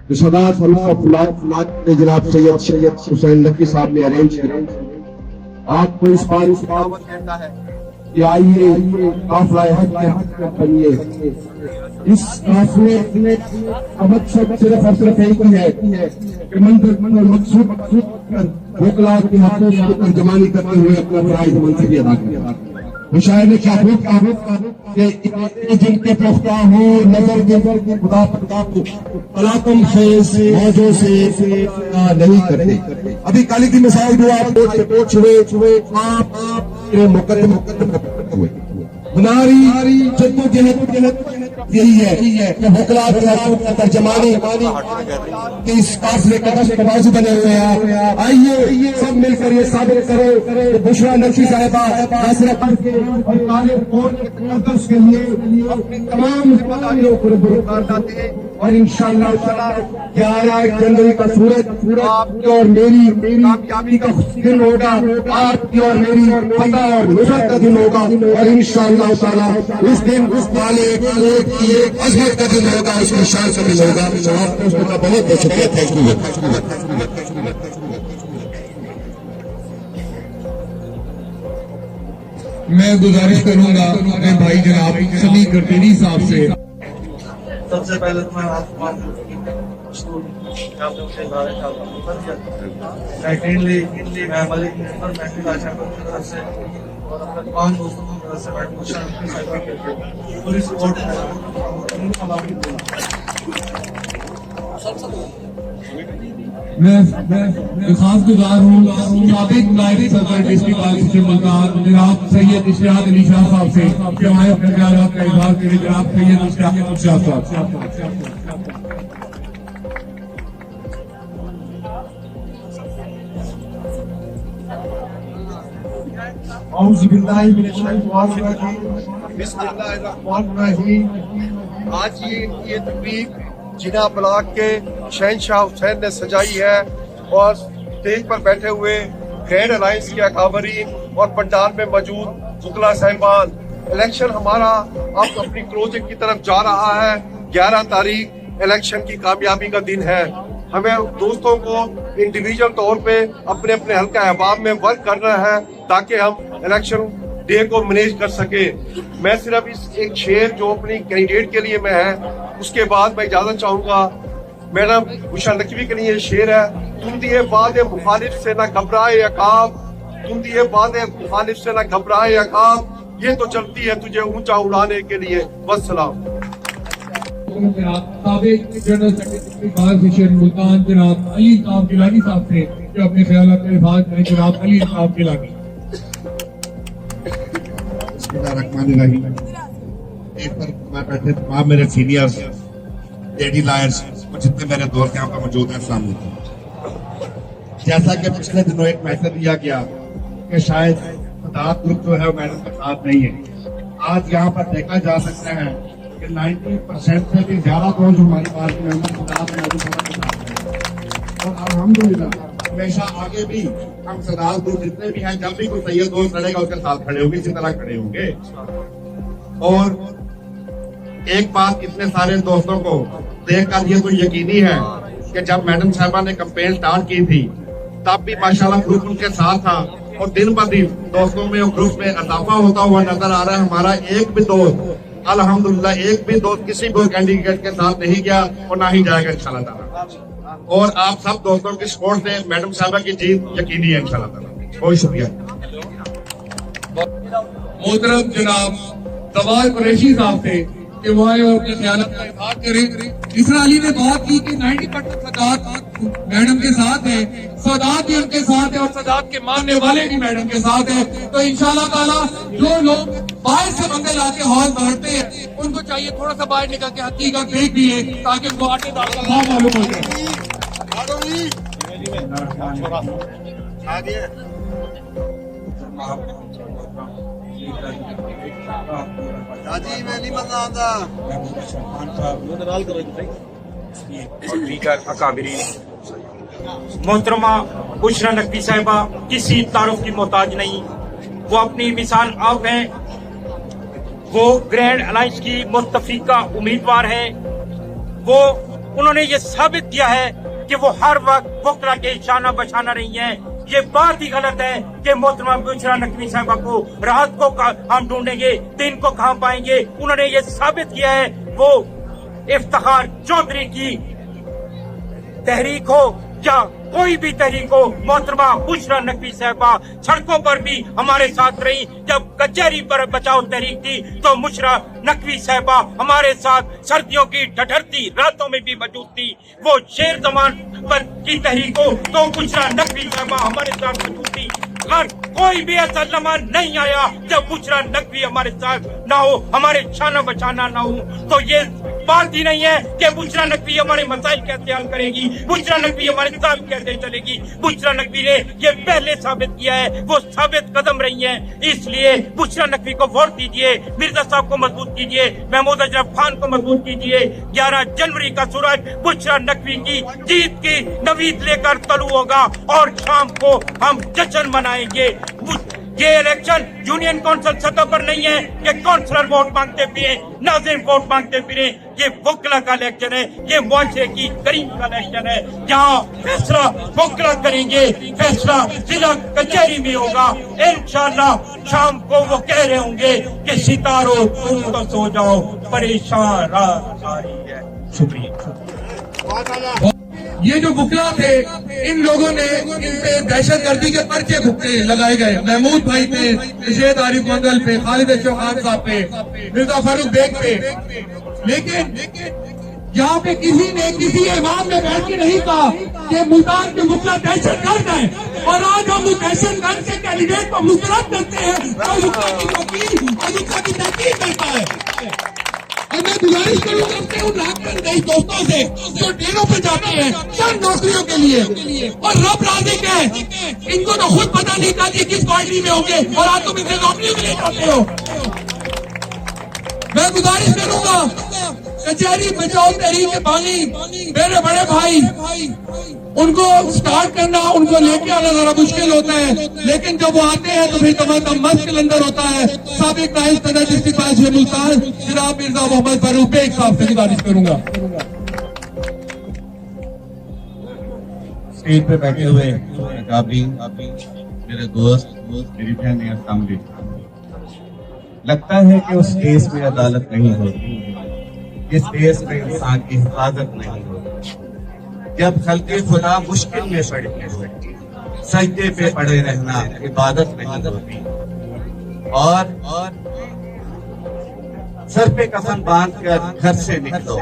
सदात फलात जनाब सैयद हुसैन नकवी साहब ने अरेंज किया। आपको इस बार इस दावत कहता है कि आइए काफिला हज के बनिए। इस काफिले का मकसद सिर्फ और सिर्फ एक ही है कि मकसूद मुकलात की हक़ों की तर्जुमानी करते हुए अपना फराइज़ मंसूबी अदा किया। मुशाहिर ने क्या कि जिनके पुख्ता हो नजर के खुदा तलातम से मौजों से नहीं करते। अभी काली की मिसाल जो आप छुए आप मुकद्दम हुए। हमारी जद्दोजहद यही है कि मुकलात की तर्जुमानी के इस काफिले का तवाज़ु बने हुए हैं। आइए सब मिलकर ये साबित करो कि बुशरा नकवी साहिबा नासिरपुर के और काले कोट के तक़द्दुस के लिए अपनी तमाम जिम्मेदारियों को बरकरार लाते हैं। और इंशाअल्लाह ताला 11 जनवरी का सूरज आपकी और मेरी कामयाबी का दिन होगा। आपकी और मेरी फतह और नुसरत का दिन होगा। और इंशाअल्लाह ताला उस दिन उस वाले एक अजमत का दिन होगा, उसकी शान का दिन होगा। आपको उसका बहुत बहुत शुक्रिया। Thank you. मैं गुजारिश करूंगा अपने भाई जनाब समी गर्दनी साहब से। सबसे पहले तो मैं मलिक से और अपने तमाम दोस्तों की तरफ से पूरी सपोर्ट मैं खास गुजार हूँ साबिक नायब सदर डिस्ट्रिक्ट काउंसिल मुल्तान जनाब सैयद इश्तियाक अली शाह साहब से कि हमारे अपने ख्यालात का इजहार करें। जनाब सैयद इश्तियाक अली शाह साहब। आज ये तकरीब जिना ब्लॉक के शहनशाह हुसैन ने सजाई है और स्टेज पर बैठे हुए ग्रैंड अलायंस के अकाबरीन और पंडाल में मौजूद वकला साहिबान। इलेक्शन हमारा अब अपनी क्लोजिंग की तरफ जा रहा है। 11 तारीख इलेक्शन की कामयाबी का दिन है। हमें दोस्तों को इंडिविजुअल तौर पे अपने अपने हल्का अहबाब में वर्क करना है ताकि हम इलेक्शन डे को मैनेज कर सके। मैं सिर्फ इस एक शेर जो अपनी कैंडिडेट के लिए मैं है उसके बाद मैं इजाजत चाहूंगा। मैडम बुशरा नकवी के लिए शेर है, तुम दिए बादे मुखालिफ से ना घबराए अकाब, तुम दिए बादे मुखालिफ से ना घबराए अकाब, ये तो चलती है तुझे ऊंचा उड़ाने के लिए। वस्सलाम। साबिक जनरल सेक्रेटरी बार मिशन मुल्तान जनाब अली साहब गिलानी साहब से जो अपने ख्यालात का इजहार करें। जनाब अली साहब गिलानी। एक पर मैं बैठे तमाम मेरे सीनियर्स लेडी लायर्स और जितने मेरे दोस्त यहाँ पर मौजूद हैं, अस्सलाम वालेकुम। जैसा कि पिछले दिनों एक मैसेज दिया गया कि शायद सदात ग्रुप जो है वो मैडम के साथ नहीं है, आज यहाँ पर देखा जा सकता है कि 90% से भी ज्यादा तो जो हमारी पार्टी मेंबर सदात मैडम के साथ हैं। और अल्हम्दुलिल्लाह हमेशा आगे भी हम सदात ग्रुप जितने भी हैं, जब भी कोई सैयद दोस्त लड़ेगा उसके साथ खड़े होंगे, इसी तरह खड़े होंगे। और एक बात इतने सारे दोस्तों को देखकर ये तो यकीनी है कि जब मैडम साहबा ने कैंपेन स्टार्ट की थी तब भी माशाल्लाह ग्रुप उनके साथ था और दिन ब दिन दोस्तों में और ग्रुप में इजाफा होता हुआ नजर आ रहा है। हमारा एक भी दोस्त अल्हम्दुलिल्लाह एक भी दोस्त किसी भी कैंडिडेट के साथ नहीं गया और ना ही जाएगा इंशाल्लाह ताला। और आप सब दोस्तों की सपोर्ट से मैडम साहबा की जीत यकीनी है इंशाल्लाह ताला। बहुत शुक्रिया। मोहतरम जनाब सवाल कुरैशी साहब से कि वो आए और अपने ख्यालात का इजहार करें। इसरा अली ने बात की कि 90% सदात मैडम के साथ है, सदात भी उनके साथ है और सदात के मानने वाले भी मैडम के साथ है। तो इंशाल्लाह ताला जो लोग बाहर से बंदे लाके हॉल भरते हैं उनको चाहिए थोड़ा सा बाहर निकल के हकीकत देख भी है ताकि उनको आटे दाल का भाव मालूम हो जाए। मोहतरमा बुशरा नकवी साहिबा किसी तारुफ की मोहताज नहीं, वो अपनी मिसाल आप हैं। वो ग्रैंड अलायंस की मुस्तफीका उम्मीदवार है। वो उन्होंने ये साबित किया है कि वो हर वक्त बुकरा के शाना बशाना रही हैं। ये बात ही गलत है कि मोहतरमा बुशरा नकवी साहबा को राहत को हम ढूंढेंगे, दिन को कहाँ पाएंगे। उन्होंने ये साबित किया है, वो इफ्तिखार चौधरी की तहरीक हो या कोई भी तहरीक हो, मोहतरमा बुशरा नकवी साहबा सड़कों पर भी हमारे साथ रही। जब कचहरी पर बचाओ तहरीक थी तो बुशरा नकवी साहबा हमारे साथ सर्दियों की ठठरती रातों में भी मौजूद थी। वो शेर जमान पर की तहरीक हो तो बुशरा नकवी साहबा हमारे साथ मौजूद थी। हर कोई भी ऐसा लम्हा नहीं आया जब बुशरा नकवी हमारे साथ ना हो, हमारे शाना बचाना ना हो। तो ये बात ही नहीं है कि बुशरा नकवी हमारे मसाइल कैसे हल करेगी, बुशरा नकवी हमारे साथ कैसे चलेगी। बुशरा नकवी ने ये पहले साबित किया है, वो साबित कदम रही है। इसलिए बुशरा नकवी को वोट दीजिए, मिर्जा साहब को मजबूत कीजिए, महमूद अशरफ खान को मजबूत कीजिए। 11 जनवरी का सूरज बुशरा नकवी की जीत की नवीद लेकर तलू होगा और शाम को हम जश्न मनाएंगे। ये इलेक्शन यूनियन काउंसिल सतह पर नहीं है कि काउंसलर वोट मांगते फिरे, नाज़िम वोट मांगते फिरे। ये वकला का इलेक्शन है, ये मुआशरे की गरीब का इलेक्शन है। जहाँ फैसला वकला करेंगे, फैसला जिला कचहरी में होगा। इंशाल्लाह शाम को वो कह रहे होंगे कि सितारों तुम तो सो जाओ, परेशान रात सारी है। शुक्रिया। ये जो बुकला थे, इन लोगों ने इन पे दहशत गर्दी के पर्चे लगाए गए। महमूद भाई पे, रशीद आरिफ मंगल पे, खालिद अशरफ खान साहब पे, मिर्जा फारूक बेग पे। लेकिन यहाँ पे किसी ने किसी इमाम ने बैठ के नहीं कहा कि मुल्तान के बुकला दहशत गर्द है। और आज हम उस दहशत गर्द के कैंडिडेट को मुस्तरद करते हैं और बुकला की तहकीक करता है। और मैं गुजारिश करूंगा अपने उन राजनीतिक दोस्तों से जो डेरों पे जाते हैं चंद नौकरियों के लिए और रब राज़िक है, इनको तो खुद पता नहीं था कि किस पार्टी में होंगे और आज तुम इनसे नौकरियों के लिए जाते हो। मैं गुजारिश करूंगा कचहरी बचाओ तहरीक के बानी मेरे बड़े भाई, उनको स्टार्ट करना, उनको लेके आना जरा मुश्किल होता है, लेकिन जब वो आते हैं तो फिर तमाम मस्त अंदर होता है। साबिक नायब सदर डिस्ट्रिक्ट काउंसिल मुल्तान जनाब मिर्जा मोहम्मद फारूक बेग साहब से गुजारिश करूंगा। स्टेज पे बैठे हुए काबी मेरे दोस्त, मेरी बहन, अस्सलाम वालेकुम। लगता है कि उस केस में अदालत नहीं होती, इस केस में इंसान की हिफाजत नहीं होती। जब खल्के खुदा मुश्किल में पड़ते हुए सजदे पे पड़े रहना इबादत नहीं होती, और सर पे कफन बांध कर घर से निकलो,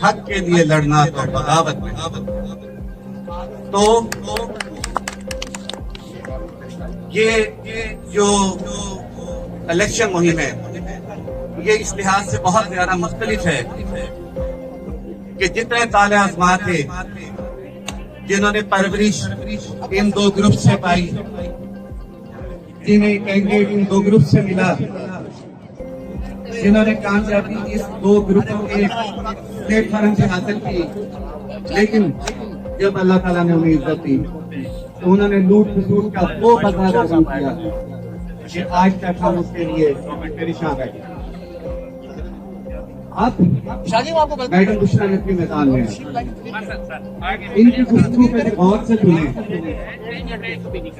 हक के लिए लड़ना तो बगावत नहीं। तो ये जो इलेक्शन मुहिम है, ये इस लिहाज से बहुत ज्यादा मुख्तलिफ है कि जितने ताले आजमा थे, जिन्होंने परवरिश इन दो ग्रुप से पाई, जिन्हें कैंडिडेट इन दो ग्रुप से मिला, जिन्होंने कामयाबी इस दो ग्रुपों के प्लेटफॉर्म से हासिल की, लेकिन जब अल्लाह ताला ने उन्हें इज्जत दी तो उन्होंने लूट खसूट का वो बदला रकम किया कि आज तक हम उसके लिए परेशान है। आप मैडम बुशरा नकवी मैदान में इनकी गुफ्तगू पे गौर से सुने,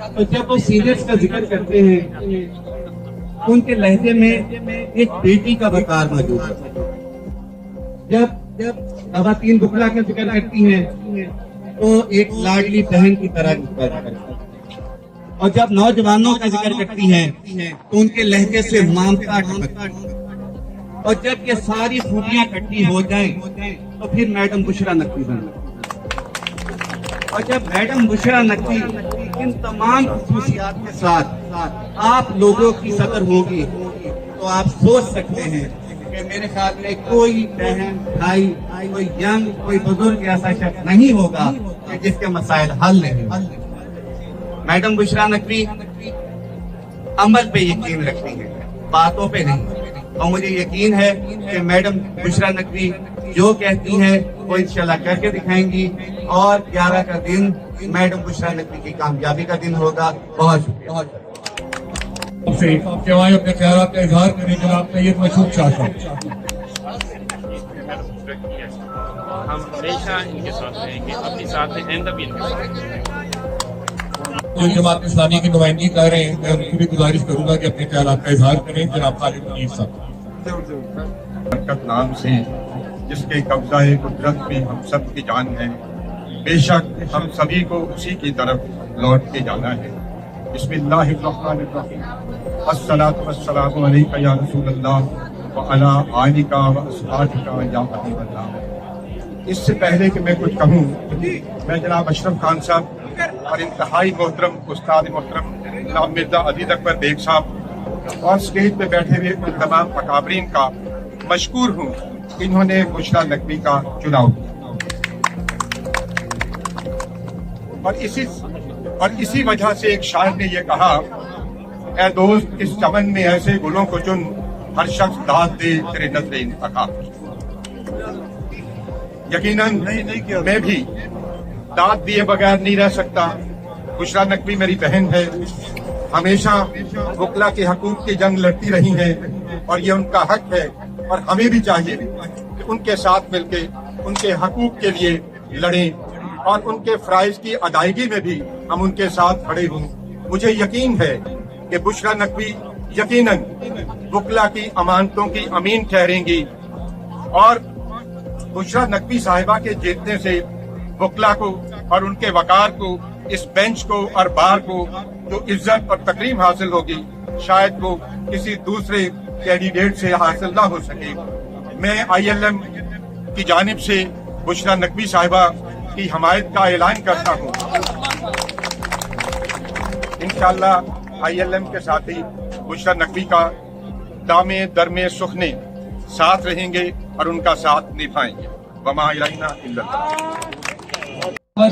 तो जब वो सीनियर्स का जिक्र करते हैं उनके लहजे में एक बेटी का वकार मौजूद है। जब खवातीन बुकला का जिक्र करती हैं तो एक लाडली बहन की तरह करती हैं, और जब नौजवानों का जिक्र करती हैं तो उनके लहजे से ममता टपकती है। और जब ये सारी खूबियां इकट्ठी हो जाएं तो फिर मैडम बुशरा नकवी बनती। और जब मैडम बुशरा नकवी इन तमाम खुसूसियात के साथ आप लोगों की सदर होगी तो आप सोच सकते हैं कि मेरे ख्याल में कोई बहन, भाई, कोई यंग, कोई बुजुर्ग ऐसा शख्स नहीं होगा कि जिसके मसाइल हल नहीं। मैडम बुशरा नकवी अमल पे यकीन रखती है, बातों पे नहीं। और मुझे यकीन है कि मैडम बुशरा नकवी जो कहती हैं वो इंशाल्लाह करके दिखाएंगी, और 11 का दिन मैडम बुशरा नकवी की कामयाबी का दिन होगा। बहुत शुक्रिया। अपने ख्याल का इजहार करें जनाब सैयद मसूद शाह साहब। तरफ किया है। हम हमेशा इनके साथ रहेंगे, अपने साथ हैं, आइंदा भी इनके साथ रहेंगे। कोई जमात इस्लामी की नुमाइंदगी कर रहे हैं, मैं उनकी भी गुजारिश करूंगा कि अपने ख्यालात का इजहार करें। जनाब खालिद मुनीर साहब। बरकत नाम से जिसके कब्ज़ा कुदरत में हम सब की जान है, बेशक हम सभी को उसी की तरफ लौट के जाना है। बिस्मिल्लाहिर्रहमानिर्रहीम। अस्सलातु वस्सलामु अलैका या रसूलल्लाह व अला आलिका व अस्हाबिका या हबीबल्लाह। इससे पहले कि मैं कुछ कहूँ, मैं जनाब अशरफ खान साहब और इंतहाई मोहतरम उस्ताद मोहतरम जनाब मिर्जा अजीज अकबर बेग साहब और स्टेज पे बैठे हुए उन तमाम अकाबरीन का मशकूर हूँ, इन्होंने बुशरा नकवी का चुनाव किया। और इसी वजह से एक शायर ने यह कहा, ऐ दोस्त इस चमन में ऐसे गुलों को चुन, हर शख्स दाद दे तेरे नजरे इंतखाब। यकीनन मैं भी दाद दिए बगैर नहीं रह सकता। बुशरा नकवी मेरी बहन है, हमेशा वकला के हकूक की जंग लड़ती रही हैं और ये उनका हक है, और हमें भी चाहिए कि उनके साथ मिलके उनके हकूक के लिए लड़ें और उनके फराइज की अदायगी में भी हम उनके साथ खड़े हों। मुझे यकीन है कि बुशरा नकवी यकीनन वकला की अमानतों की अमीन ठहरेंगी, और बुशरा नकवी साहिबा के जीतने से वकला को और उनके वकार को, इस बेंच को और बार को जो इज्जत और तकरीम हासिल होगी, शायद वो किसी दूसरे कैंडिडेट से हासिल ना हो सके। मैं ILM की जानिब से बुशरा नकवी साहिबा की हमायत का ऐलान करता हूँ। इंशाअल्लाह ILM के साथ ही बुशरा नकवी का दामे दरमे सुखने साथ रहेंगे और उनका साथ निभाएंगे। वमा इलैना इल्लल्लाह।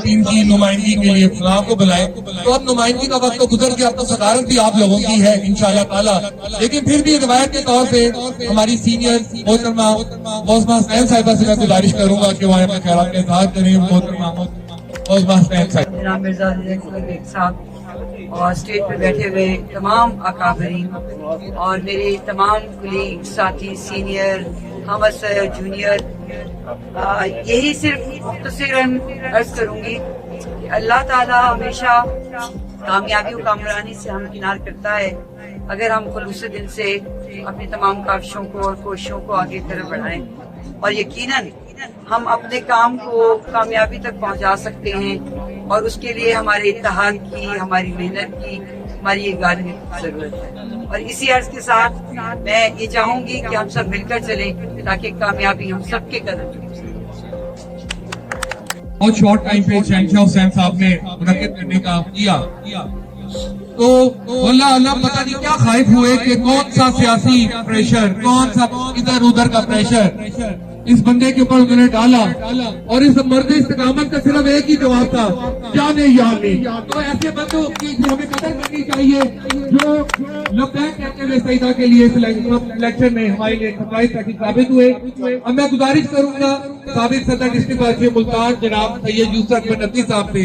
टीम की नुमाइंदगी के लिए खुदा को बुलाएं, तो अब नुमाइंदगी का वक्त तो गुजर गया, अब तो सदारत भी आप लोगों की है इंशाअल्लाह ताला। लेकिन फिर भी रिवायत के तौर पे हमारी सीनियर मोहतरमा मौजमा हसनैन साहिबा से मैं गुजारिश करूंगा कि वहाँ अपने ख्यालात का इजहार करें। मोहतरमा मौजमा हसनैन साहिबा। जनाब मिर्जा अजीज अकबर बेग साहब और स्टेज पे बैठे हुए तमाम अकाबरीन और मेरे तमाम कुलीग, साथी, सीनियर, हमअसर, जूनियर, यही सिर्फ मुख्तसरन अर्ज करूंगी कि अल्लाह ताला हमेशा कामयाबी और कामरानी से हम किनार करता है अगर हम खुलूस दिल से अपनी तमाम काविशों को और कोशिशों को आगे तरफ बढ़ाएं, और यकीनन हम अपने काम को कामयाबी तक पहुंचा सकते हैं, और उसके लिए हमारे इत्तेहाद की, हमारी मेहनत की, हमारी ये गारंटी की जरूरत है। और इसी अर्ज के साथ मैं ये चाहूंगी कि हम सब मिलकर चलें ताकि कामयाबी हम सबके कदम चुके। बहुत शॉर्ट टाइम पे शहनशाह हुसैन साहब ने मुनक्किद करने का किया, तो अल्लाह अल्लाह पता नहीं क्या खाइफ हुए कि कौन सा सियासी प्रेशर, कौन सा इधर उधर का प्रेशर इस बंदे के ऊपर उन्होंने डाला, और इस मर्द इस्तिकामत का सिर्फ एक ही जवाब था, जाने या नहीं। तो ऐसे बंदों की हमें कदर करनी चाहिए जो लब्बैक कहते हुए सईदा के लिए इलेक्शन में हमारे लिए सरप्राइज साबित हुए। अब मैं गुजारिश करूंगा साबिक सदर डिस्ट्रिक्ट बादशाह मुल्तान जनाब सैयद यूसुफ अकबर नकवी साहब से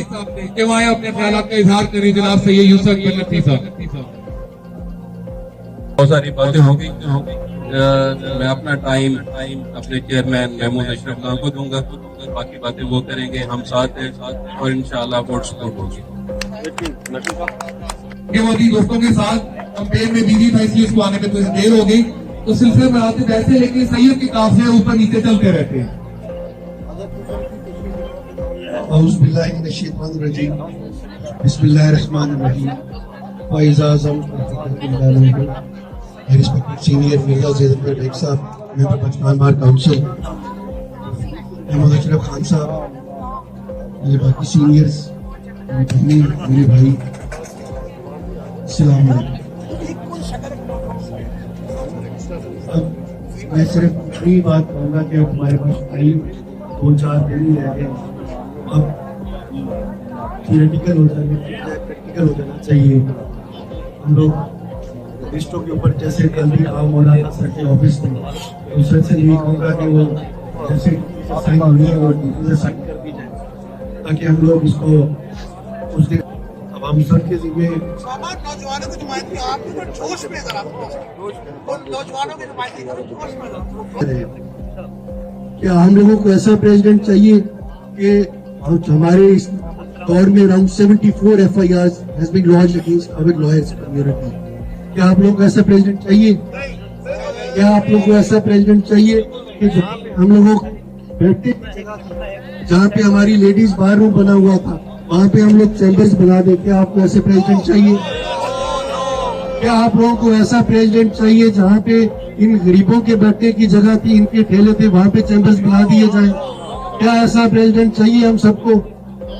कि वहाँ अपने ख्यालात का इजहार करें। जनाब सैयद यूसुफ अकबर नकवी साहब। बहुत सारी बातें होंगी, मैं अपना टाइम अपने चेयरमैन महमूद अशरफ खान को दूंगा, बाकी बातें वो करेंगे, हम साथ हैं और इंशाअल्लाह वोट सपोर्ट होगी। दोस्तों के साथ कंपेन में बिजी था, इसलिए इसको आने में तो देर हो गई, तो सिलसिले में आते वैसे, लेकिन सैयद के काफिले ऊपर नीचे चलते रहते हैं। respected senior Mirza Aziz Akbar Beg Sahab, member Panchmal Bar Council, Mahmood Ashraf Khan Sahab, मेरे बाकी सीनियर्स, मेरे भाई, अस्सलाम वालेकुम। अब मैं सिर्फ इतनी बात कहूँगा कि हमारे पास टाइम 2-4 दिन ही रह गए, अब थियोरेटिकल हो जाना, प्रैक्टिकल हो जाना चाहिए। हम लोग लिस्टों के ऊपर जैसे कल भी काम हो रहा था सर के ऑफिस में, दूसरे से यही कहूँगा कि वो जैसे साइन होनी है वो से साइन कर दी जाए, ताकि हम लोग इसको उसके अब हम सर के जिम्मे नौजवानों की नुमाइंदगी आप जोश में नौजवानों की नुमाइंदगी जोश में क्या हम लोगों को ऐसा प्रेसिडेंट चाहिए कि हमारे इस दौर में around 74 FIRs has been lodged against our lawyers community? क्या आप लोगों को ऐसा प्रेसिडेंट चाहिए? क्या आप लोगों को ऐसा प्रेसिडेंट चाहिए कि हम लोगों बैठते जहाँ पे हमारी लेडीज बार रूम बना हुआ था वहाँ पे हम लोग चैम्बर्स बना दे? क्या आपको ऐसे प्रेसिडेंट चाहिए? क्या आप लोगों को ऐसा प्रेसिडेंट चाहिए जहाँ पे इन गरीबों के बैठने की जगह थी, इनके ठेले थे, वहाँ पे चैम्बर्स बना दिए जाएं? क्या ऐसा प्रेसिडेंट चाहिए हम सबको?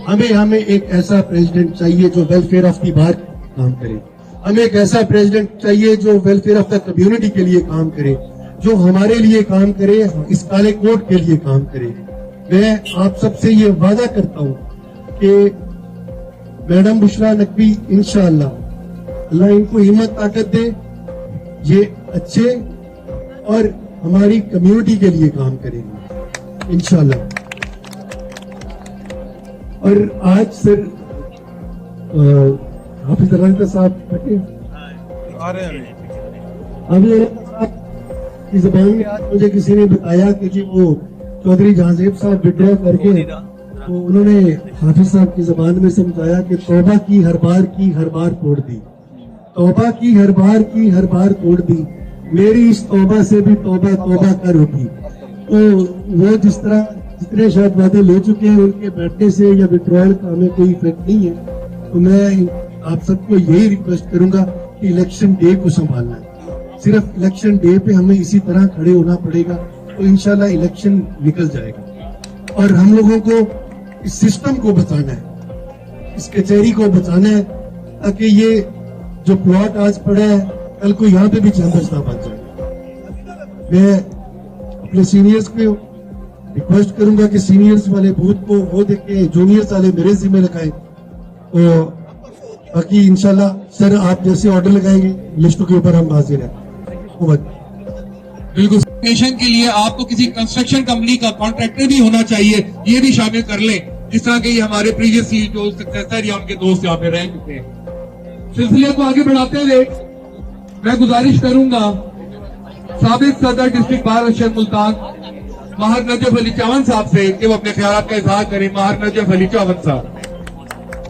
हमें एक ऐसा प्रेसिडेंट चाहिए जो वेलफेयर ऑफ द बार काम करे। हमें एक ऐसा प्रेसिडेंट चाहिए जो वेलफेयर ऑफ द कम्युनिटी के लिए काम करे, जो हमारे लिए काम करे, इस काले कोट के लिए काम करे। मैं आप सबसे ये वादा करता हूँ कि मैडम बुशरा नकवी इंशाअल्लाह अल्लाह इनको हिम्मत ताकत दे, ये अच्छे और हमारी कम्युनिटी के लिए काम करेंगे इंशाअल्लाह। और आज सर हाफिज रंगा साहब बैठे अभी की जबान में आज मुझे किसी ने बताया कि जी वो चौधरी जहांजेब साहब विड्रॉ करके तो उन्होंने हाफिज साहब की जबान में समझाया कि तौबा की हर बार तोड़ दी, तौबा की हर बार तोड़ दी, मेरी इस तौबा से भी तौबा कर उठी। तो वो जिस तरह जितने शायद वादे ले चुके हैं उनके बैठने से या विड्रॉल का हमें कोई इफेक्ट नहीं है। तो मैं आप सबको यही रिक्वेस्ट करूंगा कि इलेक्शन डे को संभालना है, सिर्फ इलेक्शन डे पे हमें इसी तरह खड़े होना पड़ेगा तो इंशाल्लाह इलेक्शन निकल जाएगा। और हम लोगों को इस सिस्टम को बचाना है, इस कचहरी को बचाना है, ताकि ये जो प्लॉट आज पड़ा है कल को यहाँ पे भी चैम्बर्स ना बन जाए। मैं अपने सीनियर्स को रिक्वेस्ट करूंगा कि सीनियर्स वाले बूथ को वो देखें, जूनियर्स वाले मेरे जिम्मे लगाएं। तो बाकी इंशाल्लाह सर आप जैसे ऑर्डर लगाएंगे लिस्टों के ऊपर हम हाजिर हैं। बिल्कुल, नेशन के लिए आपको किसी कंस्ट्रक्शन कंपनी का कॉन्ट्रैक्टर भी होना चाहिए, ये भी शामिल कर लें, जिस तरह के ये हमारे प्रीवियस जो सक्सेसर या उनके दोस्त यहाँ पे रह चुके हैं। सिलसिले को आगे बढ़ाते हुए मैं गुजारिश करूंगा साबिक सदर डिस्ट्रिक्ट बार अशर मुल्तान माहर नजफ अली चावन साहब से कि वो अपने ख्याल का इजहार करें। माहर नजफ अली चावन साहब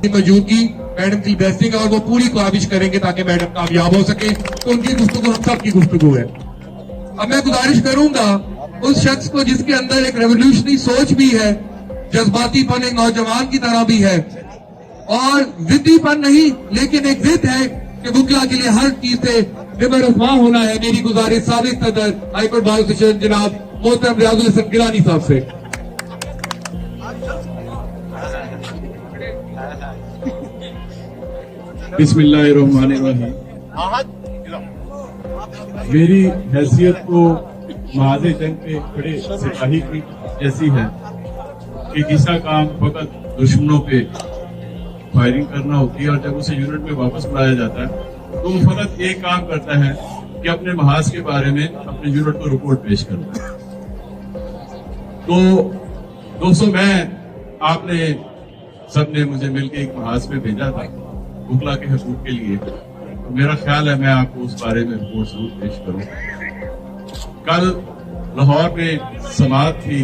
मौजूदगी मैडम की ब्लेसिंग और वो पूरी कोशिश करेंगे ताकि मैडम कामयाब हो सके। तो उनकी गुफ्तगू हम सब की गुफ्तगू है। अब मैं गुजारिश करूंगा उस शख्स को जिसके अंदर एक रेवोल्यूशनरी सोच भी है, जज्बातीपन एक नौजवान की तरह भी है और जिद्दीपन नहीं लेकिन एक जिद है कि वकला के लिए हर चीज से बेबरफा होना है। मेरी गुजारिश साबिक सदर हाईकोर्ट बार एसोसिएशन जनाब मोहतरम रियाजुल हसन गिलानी साहब से। बिस्मिल्लाहिर्रहमानिर्रहीम। मेरी हैसियत को महाज़े जंग पे खड़े सिपाही की जैसी है कि किसी काम फकत दुश्मनों पे फायरिंग करना होती है और जब उसे यूनिट में वापस बुलाया जाता है तो वो फकत एक काम करता है कि अपने महाज के बारे में अपने यूनिट को रिपोर्ट पेश करता है। तो दोस्तों आपने सबने मुझे मिलकर एक महाज पे भेजा था वकला के हकूक के लिए, तो मेरा ख्याल है मैं आपको उस बारे में रिपोर्ट जरूर पेश करूं। कल लाहौर में समाअत थी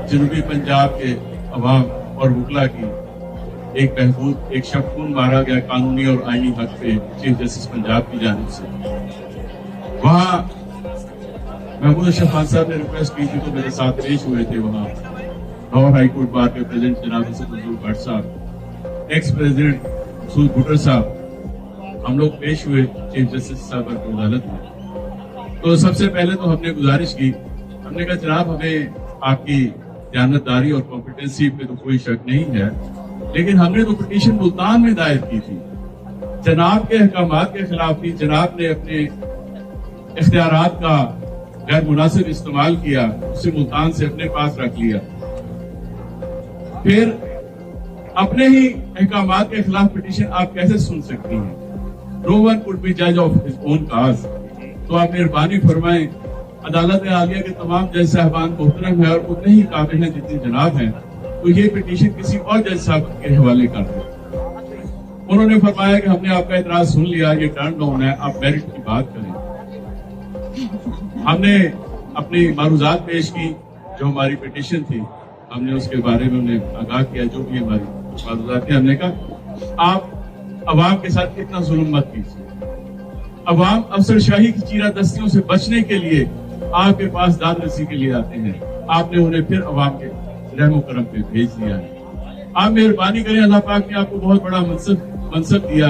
जनूबी पंजाब के अवाम और वकला की, एक बहबूद एक शख्स खून मारा गया कानूनी और आईनी हक पे चीफ जस्टिस पंजाब की जानिब से। वहाँ महमूद अशरफ खान साहब ने रिक्वेस्ट की थी तो मेरे साथ पेश हुए थे वहाँ लाहौर हाईकोर्ट बार के प्रेसिडेंट जनाब असदुल भट्ट साहब, एक्स प्रेसिडेंट सूद भुट्टर साहब, हम लोग पेश हुए चीफ जस्टिस साहब की अदालत में। तो सबसे पहले तो हमने गुजारिश की, हमने कहा जनाब हमें आपकी दयानतदारी और कॉम्पिटेंसी पे तो कोई शक नहीं है, लेकिन हमने तो पिटीशन मुल्तान में दायर की थी, जनाब के अहकामात के खिलाफ थी, जनाब ने अपने इख्तियारात का गैर मुनासिब इस्तेमाल किया, उसे मुल्तान से अपने पास रख लिया, फिर अपने ही अहकामात के खिलाफ पिटीशन आप कैसे सुन सकती हैं? नो वन कुड बी जज ऑफ हिज ओन काज। तो आप मेहरबानी फरमाएं, अदालत आलिया के तमाम जज साहबान मोहतरम है और उतने ही काबिल हैं जितने जनाब हैं, तो ये पिटीशन किसी और जज साहब के हवाले कर दें। उन्होंने फरमाया कि हमने आपका एतराज सुन लिया, ये टर्न डाउन है, आप मेरिट की बात करें। हमने अपनी मारूजात पेश की, जो हमारी पिटीशन थी हमने उसके बारे में उन्हें आगाह किया, जो भी हमारी मालूमात थी। हमने कहा आप अवाम के साथ इतना जुल्म मत कीजिए, अवाम अफसरशाही की चीरादस्तियों से बचने के लिए आपके पास दाद रसी के लिए आते हैं, आपने उन्हें फिर अवाम के रहमो करम पे भेज दिया है। आप मेहरबानी करें, अल्लाह पाक ने आपको बहुत बड़ा मनसब दिया,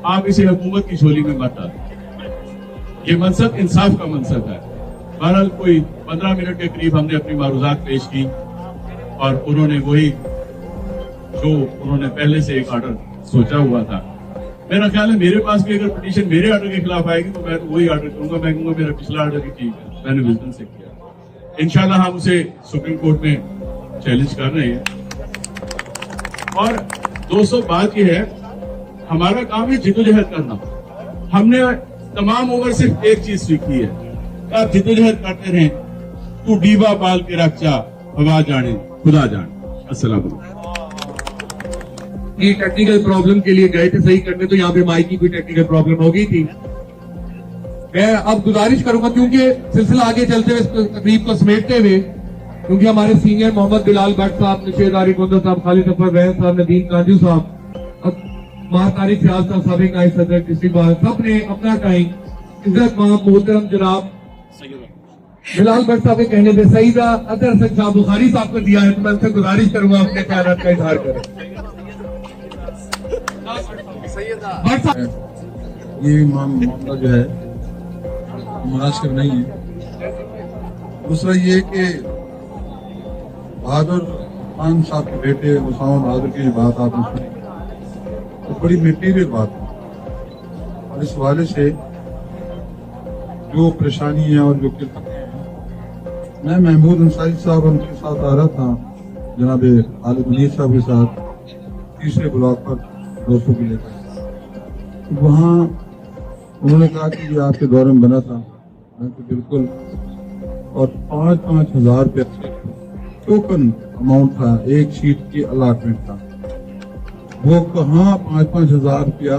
आप इसे हुकूमत की झोली में मत डालें। ये मनसब इंसाफ का मनसब है। बहरहाल कोई 15 मिनट के करीब हमने अपनी मारूजात पेश की और उन्होंने वही जो उन्होंने पहले से एक ऑर्डर सोचा हुआ था। मेरा ख्याल है मेरे पास भी अगर पिटीशन मेरे ऑर्डर के खिलाफ आएगी तो मैं वही ऑर्डर करूंगा, मैं कहूंगा मेरा पिछला ऑर्डर भी ठीक है, मैंने विजडन से किया। इंशाल्लाह हम उसे सुप्रीम कोर्ट में चैलेंज कर रहे हैं। और दोस्तों बात यह है, हमारा काम है जिद्दोजहद करना। हमने तमाम उम्र सिर्फ एक चीज सीखी है, आप जिद्दोजहद करते रहें, तू डीबा पाल के रख जा, हवा जाने खुदा जाने। अस्सलाम वालेकुम। ये टेक्निकल प्रॉब्लम के लिए गए थे सही करने, तो यहाँ पे माइक की कोई टेक्निकल प्रॉब्लम हो गई थी। मैं अब गुजारिश करूंगा, क्योंकि सिलसिला आगे चलते हुए तकरीब को समेटते हुए, क्योंकि हमारे सीनियर मोहम्मद बिलाल भट्ट साहब, नशीद आरिफ गुंदर साहब, खालिद अफर रहन साहब, नदीम कांजू साहब, महातारिक सियाज साहब, साबिक नायब सदर डिस्ट्रिक्ट बार, सब ने अपना टाइम इज्जत मोहतरम जनाब बिलाल भट्ट साहब के कहने पे सईदा अतर सक साहब बुखारी साहब को दिया है, तो मैं उनसे गुजारिश करूंगा अपने ख्याल का इजहार करें। भट्ट साहब, ये मामला जो है मुनासिब नहीं है। दूसरा ये कि बहादुर खान साहब के बेटे उसामा बहादुर की बात आपने सुनी, तो बड़ी मटीरियल बात है, और इस हवाले से जो परेशानी है और जो किल्लतें हैं, मैं महमूद अंसारी साहब उनके साथ आ रहा था, जनाब खालिद मुनीर साहब के साथ तीसरे ब्लॉक पर दोस्तों को लेकर, वहाँ उन्होंने कहा कि ये आपके दौरे में बना था। मैं तो बिल्कुल, और 5-5 हजार रुपये टोकन अमाउंट था, एक सीट की अलॉटमेंट था। वो कहाँ 5-5 हजार रुपया,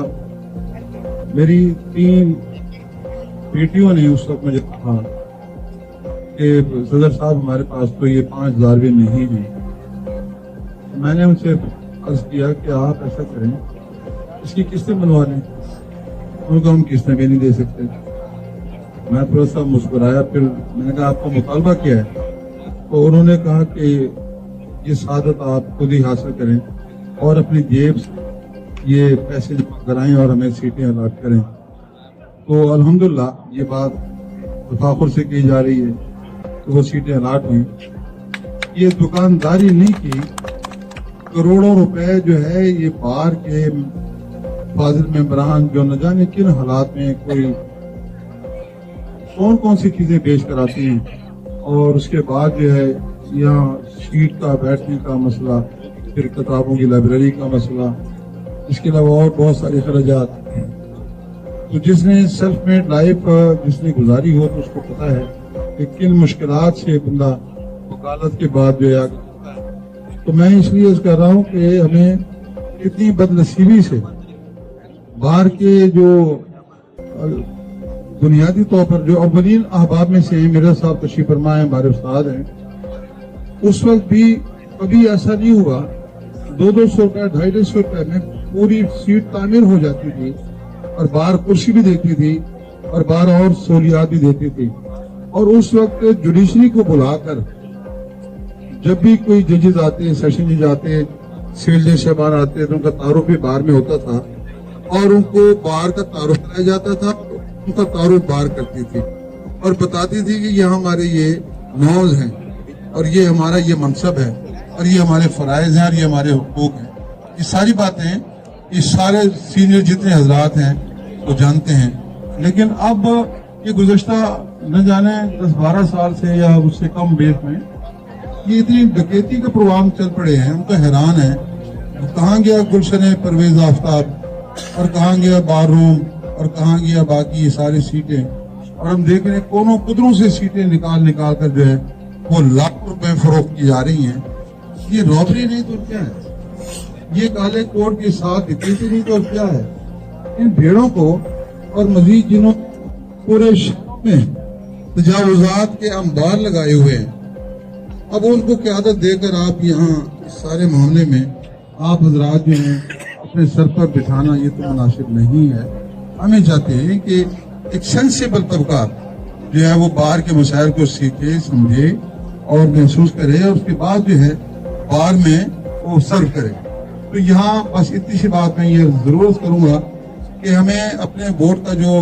मेरी 3 बेटियों ने उस वक्त मुझे कहा कि सदर साहब हमारे पास तो ये 5 हजार भी नहीं है। मैंने उनसे अर्ज किया कि आप ऐसा करें, इसकी किस्तें बनवा लें। उनको हम किस्तें भी नहीं दे सकते। मैं थोड़ा सा मुस्कुराया, फिर मैंने कहा आपका मुतालबा क्या है? तो उन्होंने कहा कि ये सादत आप खुद ही हासिल करें और अपनी जेब से ये पैसे कराएं और हमें सीटें अलॉट करें। तो अल्हम्दुलिल्लाह ये बात तफाखुर से की जा रही है, तो वो सीटें अलॉट हुई। ये दुकानदारी नहीं की, करोड़ों रुपए जो है ये बार के फाजिल मेंबरान जो न जाने किन हालात में कोई कौन सी चीजें पेश कराती हैं, और उसके बाद जो है यहाँ सीट का बैठने का मसला, फिर किताबों की लाइब्रेरी का मसला, इसके अलावा और बहुत सारे खर्चात। तो जिसने सेल्फ मेड लाइफ जिसने गुजारी हो तो उसको पता है कि किन मुश्किलात से बंदा वकालत के बाद जो है आगे बढ़ता है। तो मैं इसलिए कर रहा हूँ कि हमें इतनी बदनसीबी से बाहर के जो बुनियादी तौर पर जो अव्वलीन अहबाब में से मेरा साहब तशरीफ फरमा है, हमारे उस्ताद हैं, उस वक्त भी कभी ऐसा नहीं हुआ। 200-200 रुपये 250 रुपये में पूरी सीट तामीर हो जाती थी, और बाहर कुर्सी भी देती थी और बाहर और सहूलियात भी देती थी। और उस वक्त जुडिशरी को बुलाकर जब भी कोई जजेस आते, सेशन जज आते, सिविल जज साहबान आते, तो उनका तारुफ भी बाहर में होता था, और उनको बाहर का तारुफ कराया जाता था, उनका तारुफ बाहर करती थी और बताती थी कि ये हमारे ये नौज हैं, और ये हमारा ये मनसब है, और ये हमारे फराइज हैं, और ये हमारे हुकूक हैं। ये सारी बातें ये सारे सीनियर जितने हजरात हैं वो जानते हैं। लेकिन अब ये गुज़श्ता न जाने 10-12 साल से या उससे कम बेस में ये इतनी डकैती के प्रोग्राम चल पड़े हैं, हम तो हैरान हैं। कहाँ गया गुलशन परवेज आफ्ताब, और कहाँ गया बार रूम, और कहाँ गया बाकी ये सारी सीटें, और हम देख रहे हैं कोनों कुदरों से सीटें निकाल कर जो है वो लाख रुपए फरोख्त की जा रही हैं। ये रॉबरी नहीं तो क्या है? ये काले कोट के साथ इतनी नहीं तो क्या है? इन भेड़ों को और मजीद जिन्हों पूरे शहर में तजावुजात के अंबार लगाए हुए हैं, अब उनको क़यादत देकर आप यहाँ इस सारे मामले में आप हजरात जो हैं अपने सर पर बिठाना ये तो मुनासिब नहीं है। हमें चाहते हैं कि एक सेंसिबल तबका जो है वो बार के मसाइल को सीखे, समझे और महसूस करे और उसके बाद जो है बार में वो सर्व करे। तो यहाँ बस इतनी सी बात मैं ये जरूर करूंगा कि हमें अपने वोट का जो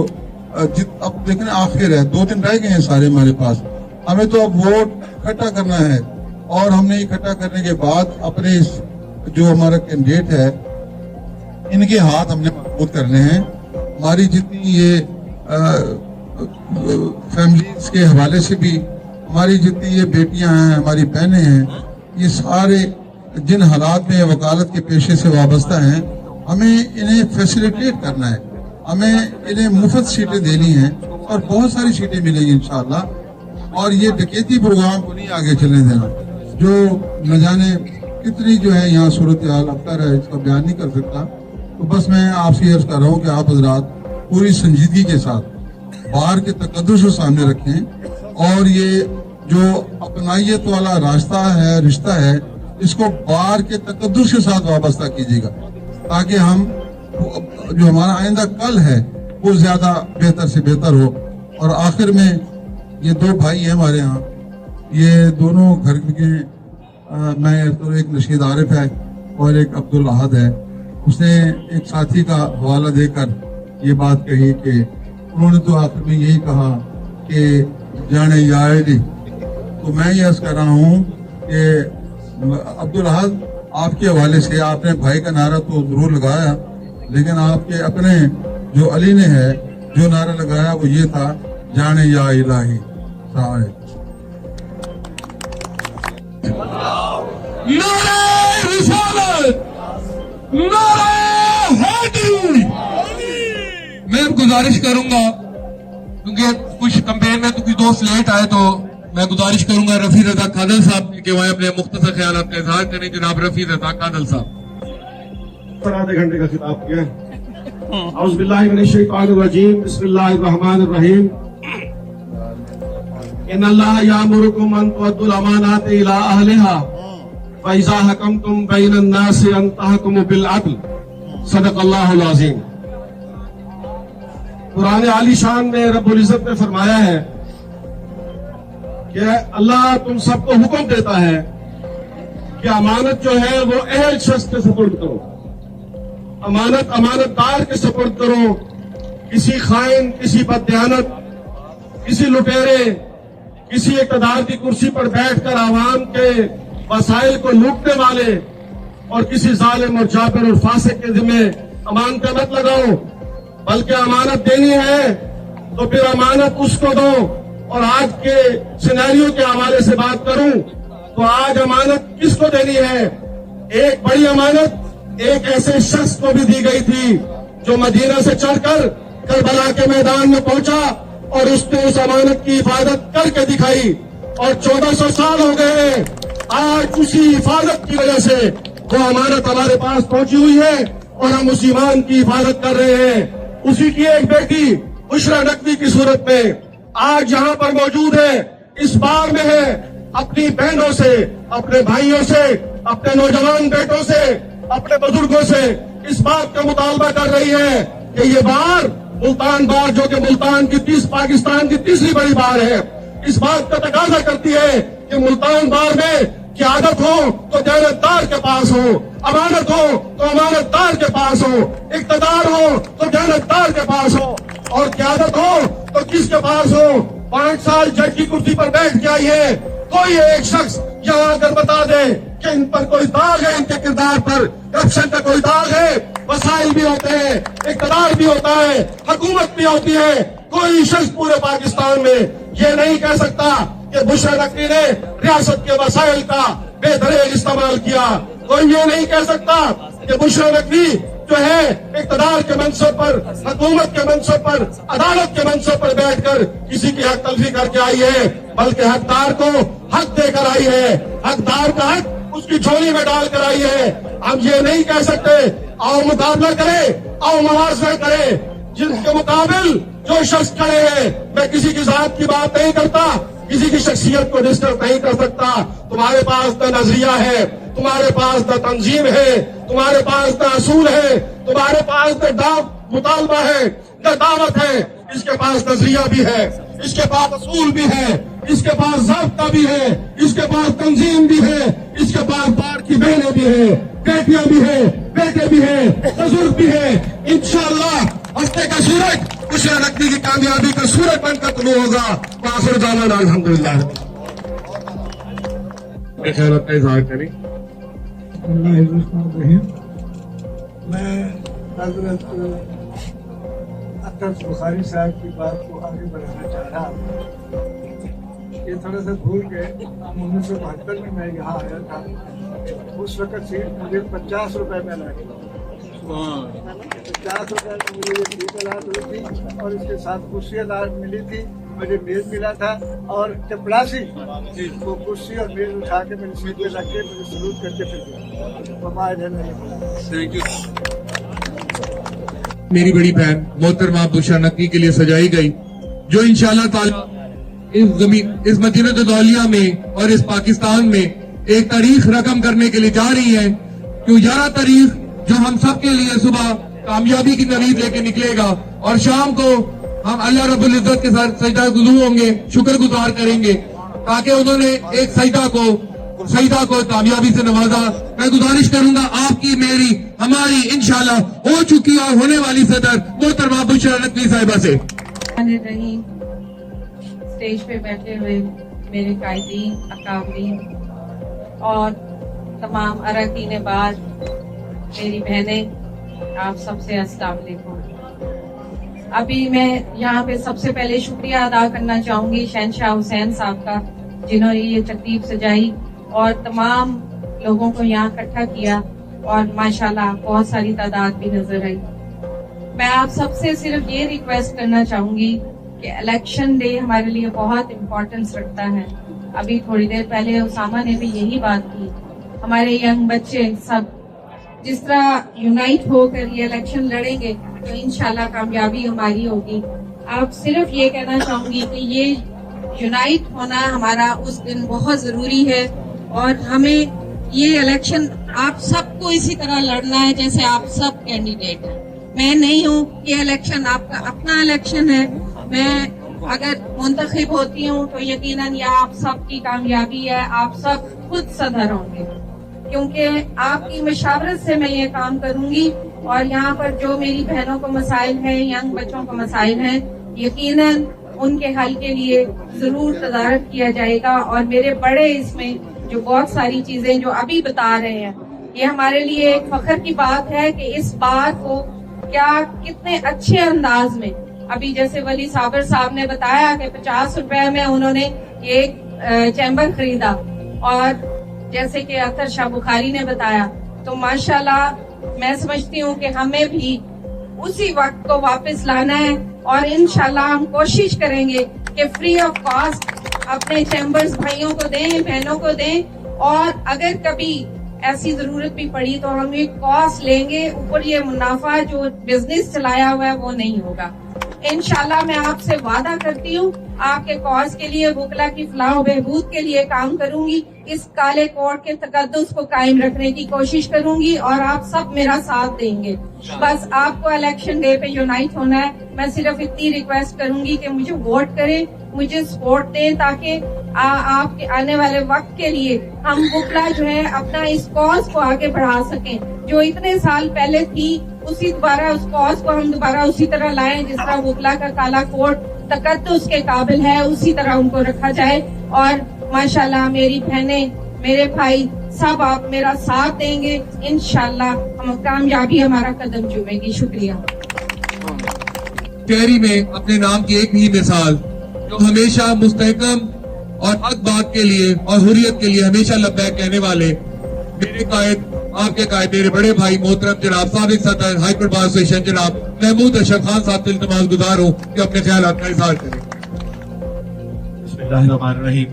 अब देखने आखिर है, 2 दिन रह गए हैं सारे हमारे पास, हमें तो अब वोट इकट्ठा करना है और हमने इकट्ठा करने के बाद अपने जो हमारा कैंडिडेट है इनके हाथ हमने मजबूत करने हैं। हमारी जितनी ये फैमिलीज के हवाले से भी हमारी जितनी ये बेटियां हैं, हमारी बहनें हैं, ये सारे जिन हालात में वकालत के पेशे से वाबस्ता हैं, हमें इन्हें फैसिलिटेट करना है, हमें इन्हें मुफ्त सीटें देनी हैं और बहुत सारी सीटें मिलेंगी इंशाअल्लाह। और ये डकैती प्रोग्राम को नहीं आगे चलने देना, जो न जाने कितनी जो है यहाँ सूरत हाल अख्तर है, इसका बयान नहीं कर सकता। तो बस मैं आपसे अर्ज कर रहा हूँ कि आप हजरात पूरी संजीदगी के साथ बार के तकद्दुस को सामने रखें और ये जो अपनाइयत वाला रास्ता है, रिश्ता है, इसको बार के तकद्दुस के साथ वाबस्ता कीजिएगा ताकि हम जो हमारा आइंदा कल है वो ज्यादा बेहतर से बेहतर हो। और आखिर में ये 2 भाई हैं हमारे यहाँ, ये दोनों घर के मैं तो एक नशीद आरिफ है और एक अब्दुल अहद है। उसने एक साथी का हवाला देकर ये बात कही कि उन्होंने तो आखिर में यही कहा कि जाने यादी। तो मैं ये अर्ज कर रहा हूँ कि अब्दुल अहद आपके हवाले से आपने भाई का नारा तो जरूर लगाया, लेकिन आपके अपने जो अली ने है जो नारा लगाया वो ये था, जाने या इलाही सारे। नारे रिसालत, नारे हैदरी। मैं गुजारिश करूंगा क्योंकि कुछ कैंपेन में तो कुछ दोस्त लेट आए, तो मैं गुजारिश करूंगा रफी रजा कादल साहब के वहाँ अपने मुख्तसर ख्याल का इजहार करें। जनाब रफी रजा कादल साहब। आधे घंटे का खिताब किया। औज़ुबिल्लाहि मिनश्शैतानिर्रजीम, बिस्मिल्लाहिर्रहमानिर्रहीम। इन्नल्लाह यामुरुकुम अन तुअद्दुल अमानाति इला अहलिहा व इज़ा हकमतुम बैनन नासि अन तहकुमु बिल अदल। सदक़ल्लाहुल अज़ीम। कुरान आलीशान में रब्बुल इज़्ज़त ने फरमाया है कि अल्लाह तुम सबको हुक्म देता है कि अमानत जो है वो अहल शख्स के सुपुर्द करो, अमानत अमानतदार के सुपुर्द करो। किसी खाइन, किसी बददियानत, किसी लुटेरे, किसी इक़्तिदार की कुर्सी पर बैठकर आवाम के वसाइल को लूटने वाले और किसी जालिम और जाबिर और फासिक के जिम्मे अमानतें मत लगाओ, बल्कि अमानत देनी है तो फिर अमानत उसको दो। और आज के सिनेरियो के हवाले से बात करूं तो आज अमानत किसको देनी है? एक बड़ी अमानत एक ऐसे शख्स को भी दी गई थी जो मदीना से चढ़कर करबला के मैदान में पहुंचा और उसने उस अमानत की हिफाजत करके दिखाई और 1400 साल हो गए। आज उसी हिफाजत की वजह से वो अमानत हमारे पास पहुंची हुई है और हम उस ईमान की हिफाजत कर रहे हैं। उसी की एक बेटी बुशरा नकवी की सूरत में आज यहाँ पर मौजूद है, इस बार में है, अपनी बहनों से, अपने भाइयों से, अपने नौजवान बेटों से, अपने बुजुर्गों से इस बात का मुतालबा कर रही है कि ये बार मुल्तान बार, जो कि मुल्तान की पाकिस्तान की तीसरी बड़ी बार है, इस बात का तकाजा करती है कि मुल्तान बार में क़यादत हो तो दयानतदार के पास हो, अमानत हो तो अमानतदार के पास हो, इक़्तिदार हो तो दयानतदार के पास हो और क़यादत हो तो किसके पास हो? 5 साल जज की कुर्सी पर बैठ के आई है, कोई एक शख्स यहाँ आकर बता दे कि इन पर कोई दाग है, इनके किरदार पर करप्शन का कोई दाग है। वसाइल भी होते हैं, इक़्तिदार भी होता है, हुकूमत भी होती है। कोई शख्स पूरे पाकिस्तान में ये नहीं कह सकता कि बुशरा नकवी ने रियासत के वसाइल का बेदरेज इस्तेमाल किया। कोई ये नहीं कह सकता कि बुशरा नकवी जो है इक़्तिदार के मंसब पर, हुकूमत के मंसब पर, अदालत के मंसब पर बैठकर किसी की हक तलफी करके आई है, बल्कि हकदार को हक देकर आई है, हकदार का हक उसकी झोली में डालकर आई है। हम ये नहीं कह सकते आओ मुकाबला करें, आओ मुहासरा करें। जिनके मुकाबिल जो शख्स खड़े हैं, मैं किसी की जात की बात नहीं करता, किसी की शख्सियत को डिस्टर्ब नहीं कर सकता। तुम्हारे पास न नजरिया है, तुम्हारे पास न तंजीम है, तुम्हारे पास न असूल है, तुम्हारे पास न मुतालबा है, न दावत है। इसके पास नजरिया भी है, इसके पास असूल भी है, इसके पास ज़ाब्ता भी है, इसके पास तंजीम भी है, इसके पास बाहर की बहनें भी है, बेटियां भी है, बेटे भी है, बुजुर्ग भी है। इंशाअल्लाह हफ्ते का सूरज बुशरा नकवी की कामयाबी का सूरज बनकर तुलू होगा। वाखिर दावाना अल्हम्दुलिल्लाह। खैर अपना इज़हार करें। मैं हजरत अतर बुखारी साहब की बात को आगे बढ़ाना चाह रहा हूँ। ये थोड़ा सा भूल गए, 1972 में मैं यहाँ आया था। उस वक्त सीट मुझे 50 रुपए में लगी। 50 रुपए में मुझे ये सीट अलाट हुई थी और इसके साथ कुर्सी अलाट मिली थी, मुझे मेज मिला था और चपरासी वो कुर्सी और मेज उठा के मेरी सीट पे रख के मुझे सलूट करके फिर थैंक यू। मेरी बड़ी बहन मोहतरमा बुशरा नकवी के लिए सजाई गई, जो इंशाअल्लाह ताला इस मदीनत दौलिया में और इस पाकिस्तान में एक तारीख रकम करने के लिए जा रही है। क्यों 11 तारीख जो हम सब के लिए सुबह कामयाबी की नवीद लेके निकलेगा और शाम को हम अल्लाह रब्बुल इज्जत के साथ सजदा गुज़ार होंगे, शुक्रगुजार करेंगे ताकि उन्होंने एक सजदा को कामयाबी से नवाजा। मैं गुजारिश करूंगा आपकी, मेरी, हमारी इंशाल्लाह हो चुकी और होने वाली सदर मोहतरमा बुशरा नकवी साहिबा से। स्टेज पे बैठे हुए मेरे कायदीन, अकाबरीन और तमाम अरकान बार, मेरी बहनें, आप सबसे अस्सलाम वालेकुम। अभी मैं यहाँ पे सबसे पहले शुक्रिया अदा करना चाहूंगी शहनशाह हुसैन साहब का, जिन्होंने ये तकरीब सजाई और तमाम लोगों को यहाँ इकट्ठा किया और माशाल्लाह बहुत सारी तादाद भी नजर आई। मैं आप सबसे सिर्फ ये रिक्वेस्ट करना चाहूंगी कि इलेक्शन डे हमारे लिए बहुत इम्पोर्टेंस रखता है। अभी थोड़ी देर पहले उसामा ने भी यही बात की। हमारे यंग बच्चे सब जिस तरह यूनाइट होकर ये इलेक्शन लड़ेंगे तो इंशाल्लाह कामयाबी हमारी होगी। आप सिर्फ ये कहना चाहूंगी कि ये यूनाइट होना हमारा उस दिन बहुत जरूरी है और हमें ये इलेक्शन आप सबको इसी तरह लड़ना है जैसे आप सब कैंडिडेट हैं। मैं नहीं हूँ, ये इलेक्शन आपका अपना इलेक्शन है। मैं अगर मुंतखब होती हूँ तो यकीनन ये आप सबकी कामयाबी है, आप सब खुद सदर होंगे, क्योंकि आपकी मशावरत से मैं ये काम करूंगी। और यहाँ पर जो मेरी बहनों को मसाइल हैं, यंग बच्चों को मसाइल हैं, यकीनन उनके हल के लिए जरूर तदारक किया जाएगा। और मेरे बड़े इसमें जो बहुत सारी चीजें जो अभी बता रहे हैं, ये हमारे लिए एक फख्र की बात है कि इस बात को क्या कितने अच्छे अंदाज में, अभी जैसे वली साबर साहब ने बताया कि 50 रुपए में उन्होंने एक चैम्बर खरीदा, और जैसे कि अख्तर शाह बुखारी ने बताया, तो माशाल्लाह मैं समझती हूँ कि हमें भी उसी वक्त को वापस लाना है और इंशाल्लाह हम कोशिश करेंगे कि फ्री ऑफ कॉस्ट अपने चैम्बर्स भाइयों को दें, बहनों को दें। और अगर कभी ऐसी जरूरत भी पड़ी तो हम एक कॉस्ट लेंगे, ऊपर ये मुनाफा जो बिजनेस चलाया हुआ है वो नहीं होगा। इंशाल्लाह मैं आपसे वादा करती हूँ आपके कॉज के लिए, बुकला की फलाह बहबूद के लिए काम करूंगी। इस काले कोट के तकद्दुस को कायम रखने की कोशिश करूंगी और आप सब मेरा साथ देंगे। बस आपको इलेक्शन डे पे यूनाइट होना है। मैं सिर्फ इतनी रिक्वेस्ट करूंगी कि मुझे वोट करें, मुझे सपोर्ट दें, ताकि आपके आने वाले वक्त के लिए हम बुकला जो है अपना इस कॉज को आगे बढ़ा सकें। जो इतने साल पहले थी उसी दोबारा उस कॉज को हम दोबारा उसी तरह लाएं जिस तरह बुकला का काला कोट तकद्दुस के काबिल है, उसी तरह उनको रखा जाए। और माशाल्लाह मेरी बहनें, मेरे भाई सब आप मेरा साथ देंगे, इंशाल्लाह हम कामयाबी हमारा कदम चूमेगी। शुक्रिया। शहरी में अपने नाम की एक ही मिसाल, जो हमेशा मुस्तहकम और हक बात के लिए और हुर्रियत के लिए हमेशा लब्बैक कहने वाले मेरे कायद, आपके कायद, मेरे बड़े भाई मोहतरम जनाब साबिक सदर हाईकोर्ट बार एसोसिएशन जनाब महमूद अशरफ खान साहब से इल्तिमास गुजार हूँ कि अपने ख्यालात का इजहार करें। बिस्मिल्लाहिर्रहमानिर्रहीम।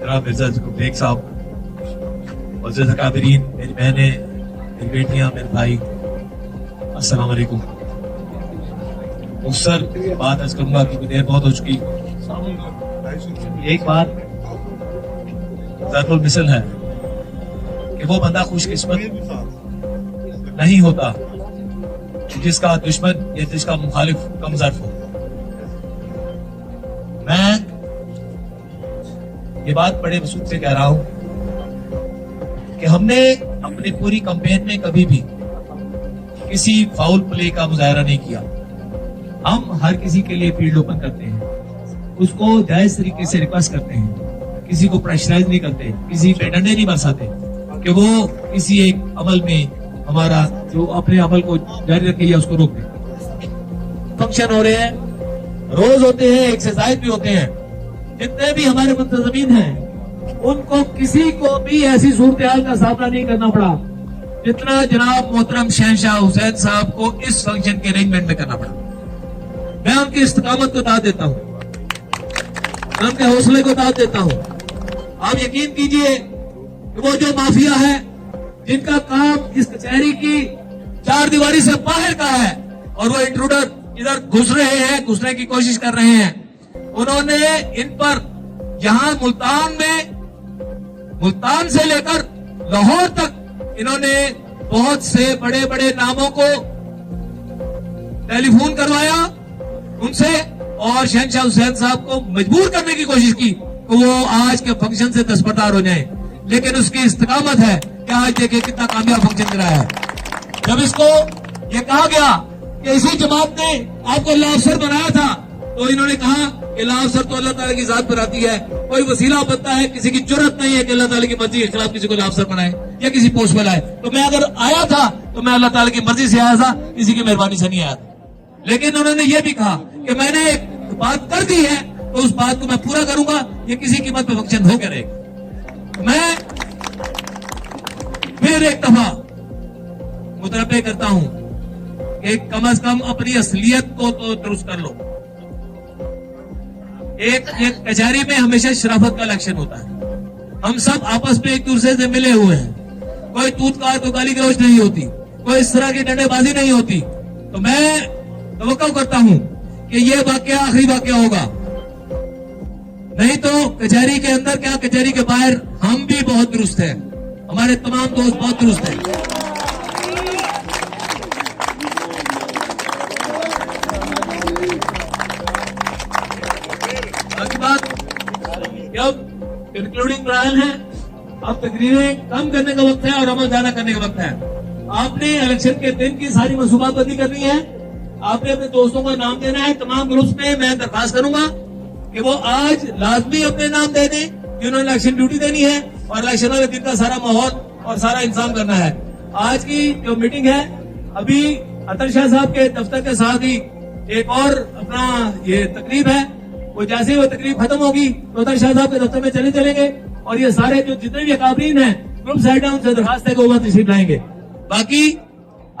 जनाब इज्जत बेग साहब, अज़ीज़ अकाबरीन, मेरी बहनें, मेरी बेटियां, मेरे भाई, अस्सलाम वालेकुम। मुख्तसर बात अर्ज करूंगा क्योंकि देर बहुत हो चुकी। एक बात ज़रूर मिसल है कि वो बंदा खुशकिस्मत नहीं होता जिसका दुश्मन या जिसका मुखालिफ कमजोर हो। मैं ये बात बड़े वसूख से कह रहा हूं कि हमने अपनी पूरी कैंपेन में कभी भी किसी फाउल प्ले का मुजाहरा नहीं किया। हम हर किसी के लिए फील्ड ओपन करते हैं, उसको जायज तरीके से रिक्वेस्ट करते हैं, किसी को प्रेशराइज नहीं करते, किसी पे डंडे नहीं बरसाते कि वो किसी एक अमल में हमारा जो अपने अमल को जारी रखे या उसको रोक दे। फंक्शन हो रहे हैं, रोज होते हैं, एक्सरसाइज भी होते हैं। जितने भी हमारे मुंतजमीन हैं उनको किसी को भी ऐसी सूरत हाल का सामना नहीं करना पड़ा जितना जनाब मोहतरम शहनशाह हुसैन साहब को इस फंक्शन के अरेंजमेंट में करना पड़ा। मैं उनकी इस्तकामत को दाद देता हूँ, मैं उनके हौसले को दाद देता हूँ। आप यकीन कीजिए कि वो जो माफिया है जिनका काम इस कचहरी की चार दीवारी से बाहर का है और वो इंट्रूडर इधर घुस रहे हैं, घुसने की कोशिश कर रहे हैं, उन्होंने इन पर यहां मुल्तान से लेकर लाहौर तक इन्होंने बहुत से बड़े बड़े नामों को टेलीफोन करवाया उनसे और शहनशाह हुसैन साहब को मजबूर करने की कोशिश की कि वो आज के फंक्शन से दस्तबरदार हो जाएं। लेकिन उसकी इस्तकामत है कि आज देखिए कितना कामयाब फंक्शन कराया है। जब इसको ये कहा गया कि इसी जमात ने आपको अल्लाह अफसर बनाया था तो इन्होंने कहा कि अल्लाह अफसर तो अल्लाह ताला की जात पर आती है, कोई वसीला बनता है, किसी की जुर्रत नहीं है कि अल्लाह ताला की मर्जी के खिलाफ किसी को अफसर बनाए या किसी पोस्ट पर लाए। तो मैं अगर आया था तो मैं अल्लाह ताला की मर्जी से आया था, किसी की मेहरबानी से नहीं आया था। लेकिन उन्होंने ये भी कहा कि मैंने एक बात कर दी है तो उस बात को मैं पूरा करूंगा, ये किसी कीमत पे फंक्शन हो करेगा। मैं फिर एक दफा मुतरब्बे करता हूं कि कम से कम अपनी असलियत को तो दुरुस्त कर लो। एक कचहरी में हमेशा शराफत का इलेक्शन होता है, हम सब आपस में एक दूसरे से मिले हुए हैं, कोई तूतकार को गाली गलौज नहीं होती, कोई इस तरह की डंडेबाजी नहीं होती। तो मैं तवक्को करता हूं कि ये वाकया आखिरी वाकया होगा, नहीं तो कचहरी के अंदर क्या कचहरी के बाहर हम भी बहुत दुरुस्त हैं, हमारे तमाम दोस्त बहुत दुरुस्त हैं। बाकी बात अब कंक्लूडिंग ट्रायल है, अब तकरीरें कम करने का वक्त है और अमल ज्यादा करने का वक्त है। आपने इलेक्शन के दिन की सारी मनसूबाबंदी करनी है, आपने अपने दोस्तों का नाम देना है। तमाम ग्रुप्स में मैं दरखास्त करूंगा कि वो आज लाजमी अपने नाम दे दें कि उन्होंने इलेक्शन ड्यूटी देनी है और इलेक्शन वाले दिन का सारा माहौल और सारा इंतजाम करना है। आज की जो मीटिंग है, अभी अतर शाह साहब के दफ्तर के साथ ही एक और अपना ये तकरीब है, वो जैसे ही वो तकरीब खत्म होगी तो अतर शाह साहब के दफ्तर में चलेंगे और ये सारे जो जितने भी अकाबरीन हैं ग्रुप साइड है उनसे दरखास्त है कि वो तशरीफ लाएंगे। बाकी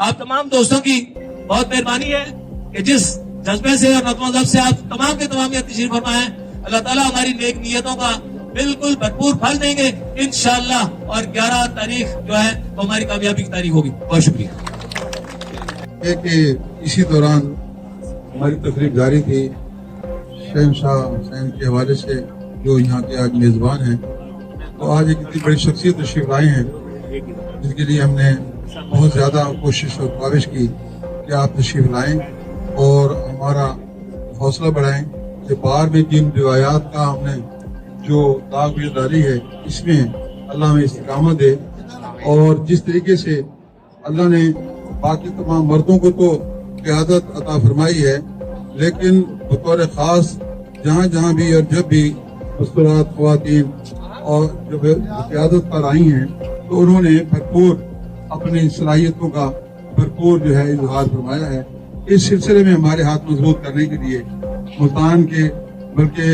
आप तमाम दोस्तों की बहुत मेहरबानी है कि जिस जज्बे से और नज़्म से आप तमाम के तमाम यहाँ तशरीफ फरमा है, अल्लाह ताला हमारी नेक नियतों का बिल्कुल भरपूर फल देंगे इंशाअल्लाह। और 11 तारीख जो है वो हमारी कामयाबी की तारीख होगी। बहुत शुक्रिया। कि इसी दौरान हमारी तकरीब जारी थी, शहनशाह हुसैन के हवाले से जो यहाँ के आज मेज़बान हैं, तो आज एक इतनी बड़ी शख्सियत तशरीफ लाए हैं जिसके लिए हमने बहुत ज़्यादा कोशिश और ख्वाहिश की कि आप तशरीफ लाएं और हमारा हौसला बढ़ाएं कि बाहर में जिन रिवायात का हमने जो दाग डाली है इसमें अल्लाह में इस्तिकामत दे। और जिस तरीके से अल्लाह ने बाकी तमाम मर्दों को तो क़यादत अता फरमाई है, लेकिन बतौर ख़ास जहाँ जहाँ भी और जब भी मस्तूरात ख़वातीन और जब क़यादत पर आई हैं तो उन्होंने भरपूर अपनी सलाहियतों का भरपूर जो है इजहार फरमाया है। इस सिलसिले में हमारे हाथ मजबूत करने के लिए मुल्तान के बल्कि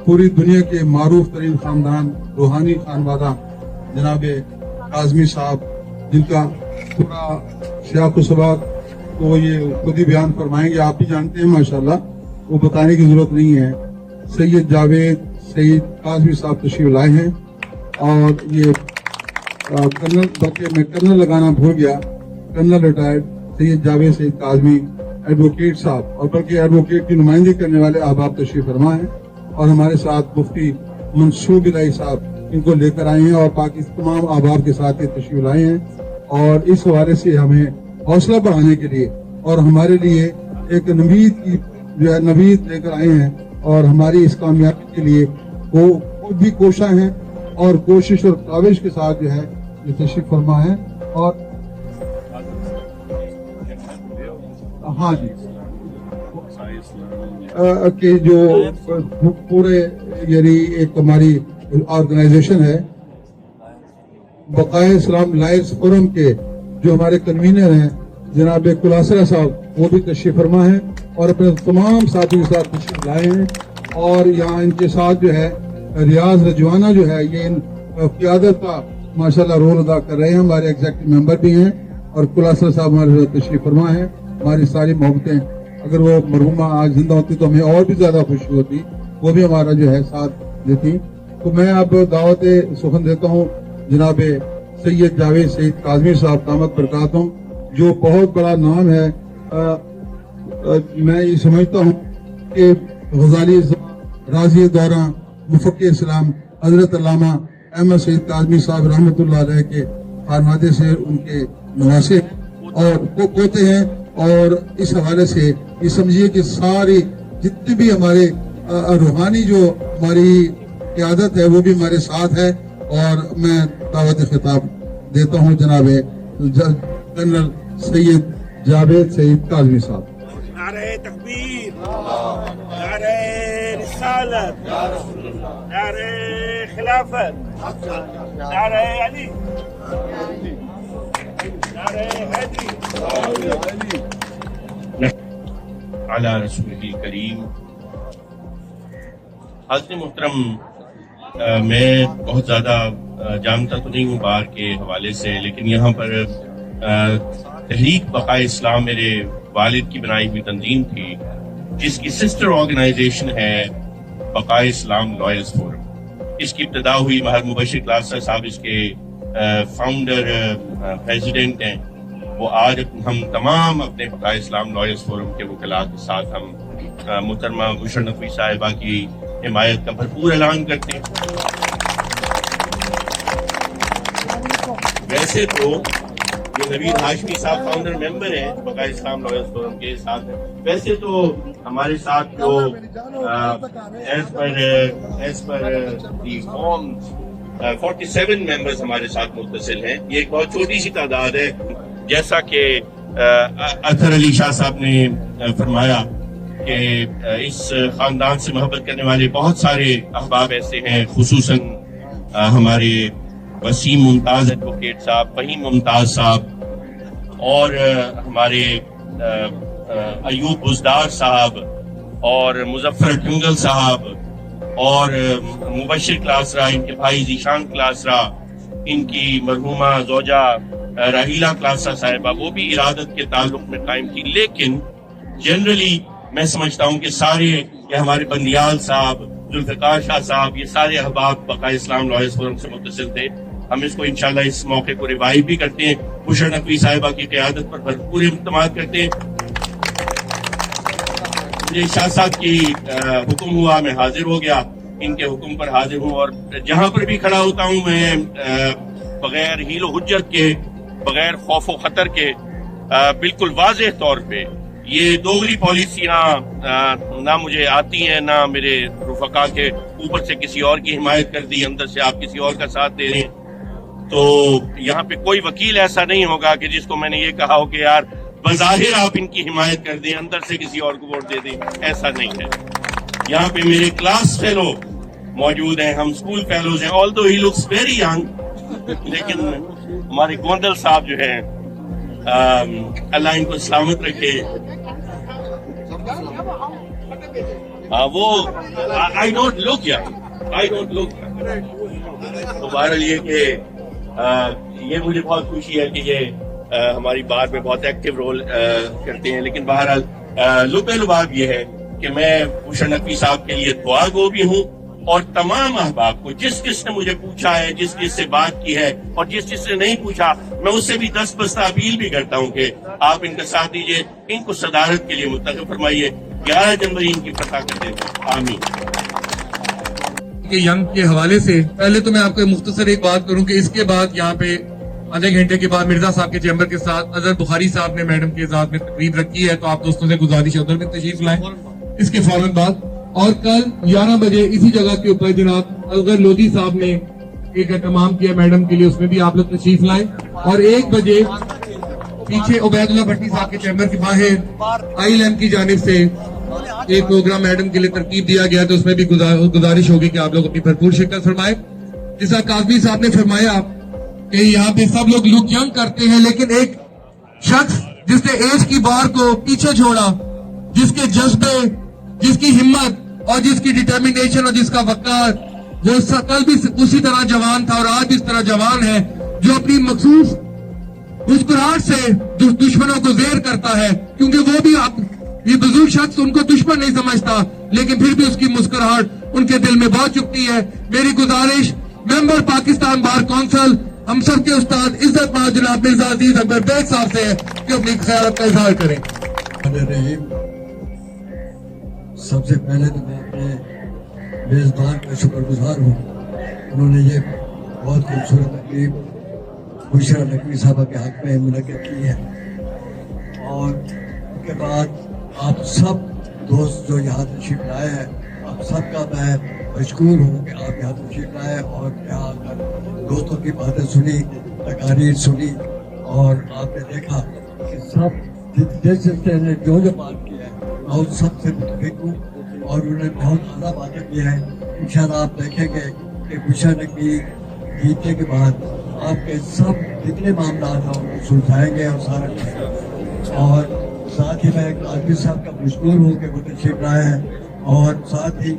पूरी दुनिया के मारूफ तरीन खानदान रूहानी खानवादा जनाब काज़मी साहब, जिनका पूरा सियाक़ सबक तो ये खुद ही बयान फरमाएंगे, आप भी जानते हैं माशाल्लाह, वो बताने की जरूरत नहीं है। सैयद जावेद सैयद काज़मी साहब तशरीफ लाए हैं और ये कर्नल, बल्कि मैं कर्नल लगाना भूल गया, colonel retired Syed Javed Syed Kazmi advocate साहब, और बल्कि एडवोकेट की नुमाइंदगी करने वाले अहबाब तशरीफ फरमा है। और हमारे साथ मुफ्ती मंसूर इलाही साहब इनको लेकर आए हैं और पाकिस्तान तमाम अहबाब के साथ ये तशरीफ लाए हैं और इस हवाले से हमें हौसला बढ़ाने के लिए और हमारे लिए एक नवीद की जो है नवीद लेकर आए हैं और हमारी इस कामयाबी के लिए वो खुद भी कोशा हैं और कोशिश और काविश के साथ जो है ये तशरीफ फरमा है। और हाँ जी कि जो पूरे यानी एक हमारी ऑर्गेनाइजेशन है बकाए इस्लाम लायर्स फोरम के जो हमारे कन्वीनर हैं जनाब कुलासरा साहब वो भी तशरीफ फरमा है और अपने तमाम साथियों के साथ तशरीफ लाए हैं और यहाँ इनके साथ जो है रियाज रजवाना जो है ये इन क़ियादत का माशाल्लाह रोल अदा कर रहे हैं। हमारे एग्जीक्यूटिव मेंबर भी हैं और कुलासरा साहब हमारे तशरीफ फरमा है। हमारी सारी मोहब्बतें अगर वो मरहुमा आज जिंदा होती तो हमें और भी ज्यादा खुशी होती, वो भी हमारा जो है साथ देती। तो मैं अब दावत सुखन देता हूँ जनाब सैयद जावेद सईद काज़मी साहब दामत बरकातहू जो बहुत बड़ा नाम है। मैं ये समझता हूँ कि गजाली राजी दौरा मुफक्की इस्लाम हजरत अल्लामा अहमद सईद काज़मी साहब रहमतुल्लाह अलैह के खानवादे से उनके नवासे और पोते हैं और इस हवाले से ये समझिए कि सारी जितनी भी हमारे रूहानी जो हमारी क़यादत है वो भी हमारे साथ है। और मैं दावत खिताब देता हूँ जनाब जनरल सैयद जावेद सईद काज़मी साहब। नारे तकबीर, नारे रिसालत, नारे खिलाफत, नारे अली, नारे हैदरी, अला रसूलिल करीम। हाज़िर मोहतरम, मैं बहुत ज़्यादा जानता तो नहीं हूँ बार के हवाले से, लेकिन यहाँ पर तहरीक बकाए इस्लाम मेरे वालिद की बनाई हुई तंजीम थी जिसकी सिस्टर ऑर्गेनाइजेशन है बकाए इस्लाम लॉयर्स फोरम। इसकी इब्तिदा हुई महर मुबशिर क्लासा साहब इसके फाउंडर प्रेसिडेंट हैं। वो आज हम तमाम अपने बकाए इस्लाम लॉयर्स फोरम के वकला के साथ हम मुहतरमा बुशरा नकवी साहिबा की हिमायत का भरपूर ऐलान करते हैं। वैसे तो ये नवीद हाशमी साहब फाउंडर मेंबर हैं बकाए इस्लाम लॉयर्स फोरम के साथ हैं। वैसे तो हमारे साथ जो as per the form 47 members हमारे साथ मुत्तसिल हैं। ये एक बहुत छोटी सी तादाद है। जैसा कि अतहर अली शाह साहब ने फरमाया कि इस खानदान से मोहब्बत करने वाले बहुत सारे अहबाब ऐसे हैं, खुसूसन हमारे वसीम मुमताज एडवोकेट साहब, फहीम मुमताज साहब और हमारे अयूब बुजदार साहब और मुजफ्फर टंगल साहब और मुबशिर क्लासरा, इनके भाई जीशान क्लासरा, इनकी मरहूमा जोजा राहीला क्लासा साहिबा, वो भी इरादत के ताल्लुक में कायम थी। लेकिन जनरली मैं समझता हूँ कि सारे ये हमारे बंदियाल साहब, जुल्फ़िकार शाह साहब, ये सारे अहबाब बकाए इस्लाम लॉयर्स फोरम से मुत्तसिल थे। हम इसको इंशाल्लाह इस मौके को रिवाइव भी करते हैं। बुशरा नकवी साहिबा की क़यादत पर भरपूर इत्मीनान करते हैं। मुझे शाह साहब की हुक्म हुआ, मैं हाजिर हो गया, इनके हुक्म पर हाजिर हूँ और जहाँ पर भी खड़ा होता हूँ मैं बगैर हीलो हुज्जत के, बगैर खौफ व खतर के, बिल्कुल वाज़ेह तौर पे ये दोगली पॉलिसियाँ ना मुझे आती हैं, ना मेरे रुफका के ऊपर से किसी और की हिमायत कर दी, अंदर से आप किसी और का साथ दे रहे हैं। तो यहाँ पे कोई वकील ऐसा नहीं होगा कि जिसको मैंने ये कहा हो कि यार बज़ाहिर आप इनकी हिमायत कर दें, अंदर से किसी और को वोट दे दें, ऐसा नहीं है। यहाँ पे मेरे क्लास फेलो मौजूद हैं, हम स्कूल फेलोज हैं। Although he looks very young, लेकिन हमारे गोंदल साहब जो है अल्लाह इनको सलामत रखे, वो I don't look young, I don't look. तो बहरहाल ये कि ये मुझे बहुत खुशी है कि ये हमारी बात में बहुत एक्टिव रोल करते हैं। लेकिन बहरहाल लुबे लुबाब ये है कि मैं बुशरा नकवी साहब के लिए दुआ गो भी हूँ और तमाम अहबाब को जिस किसने मुझे पूछा है, जिस किससे बात की है और जिस जिसने नहीं पूछा, मैं उससे भी दस्तबस्ता अपील भी करता हूँ कि आप इनका साथ दीजिए, इनको सदारत के लिए मुंतखब फरमाइए। 11 जनवरी इनकी फतह कर दें। आमीन। के यंग के हवाले से पहले तो मैं आपको मुख्तसर एक बात करूं कि इसके बाद यहाँ पे आधे घंटे के बाद मिर्जा साहब के चैम्बर के साथ अजहर बुखारी साहब ने मैडम के साथ में तकरीब रखी है, तो आप दोस्तों से गुजारिश है उधर भी तशरीफ लाएं इसके फौरन बाद। और कल 11 बजे इसी जगह के ऊपर जनाब अलगर लोधी साहब ने एक एहतमाम किया मैडम के लिए, उसमें भी आप लोग तशरीफ लाएं। और 1 बजे पीछे उबैदुल्ला भट्टी साहब के चैम्बर के बाहर ILM की जानिब से एक प्रोग्राम मैडम के लिए तरकीब दिया गया, तो उसमें भी गुजारिश होगी कि आप लोग अपनी भरपूर शिरकत फरमाए। जैसा काजमी साहब ने फरमाया कि यहाँ पे सब लोग लुक यंग करते हैं, लेकिन एक शख्स जिसने एज की बार को पीछे छोड़ा, जिसके जज्बे, जिसकी हिम्मत और जिसकी डिटर्मिनेशन और जिसका वक़ार, वो कल भी उसी तरह जवान था और आज भी इस तरह जवान है, जो अपनी मखसूस मुस्कुराहट से दुश्मनों को ज़ेर करता है, क्योंकि वो भी ये बुजुर्ग शख्स उनको दुश्मन नहीं समझता, लेकिन फिर भी उसकी मुस्कुराहट उनके दिल में बहुत चुभती है। मेरी गुजारिश मेंबर पाकिस्तान बार काउंसिल हम सब के उस्ताद इज्जत मां जनाब मिर्जा अजीज अकबर बेग साहब से कि अपनी ख्याल का इजहार करें। सबसे पहले तो मैं अपने मेजबान का शुक्रगुजार हूँ, उन्होंने ये बहुत खूबसूरत तकरीब बुशरा नकवी साहबा के हक में मुनक़्क़िद की है। और उसके बाद आप सब दोस्त जो यहाँ तशरीफ लाए हैं, आप सबका मैं मशकूर हूँ कि आप यहाँ तशरीफ लाए और यहाँ आकर दोस्तों की बातें सुनी, तकारीर सुनी, और आपने देखा कि सब जिस ने जो बात की है मैं उन सब से मुतफिक हूँ और उन्होंने बहुत आला बातें की है। इंशाल्लाह आप देखेंगे कि बुशरा नकवी जीतने के बाद आपके सब जितने मामला हैं उनको सुलझाएंगे और सारा। और साथ ही मैं काजी साहब का मशकूर हूँ कि वो तशरीफ लाए हैं, और साथ ही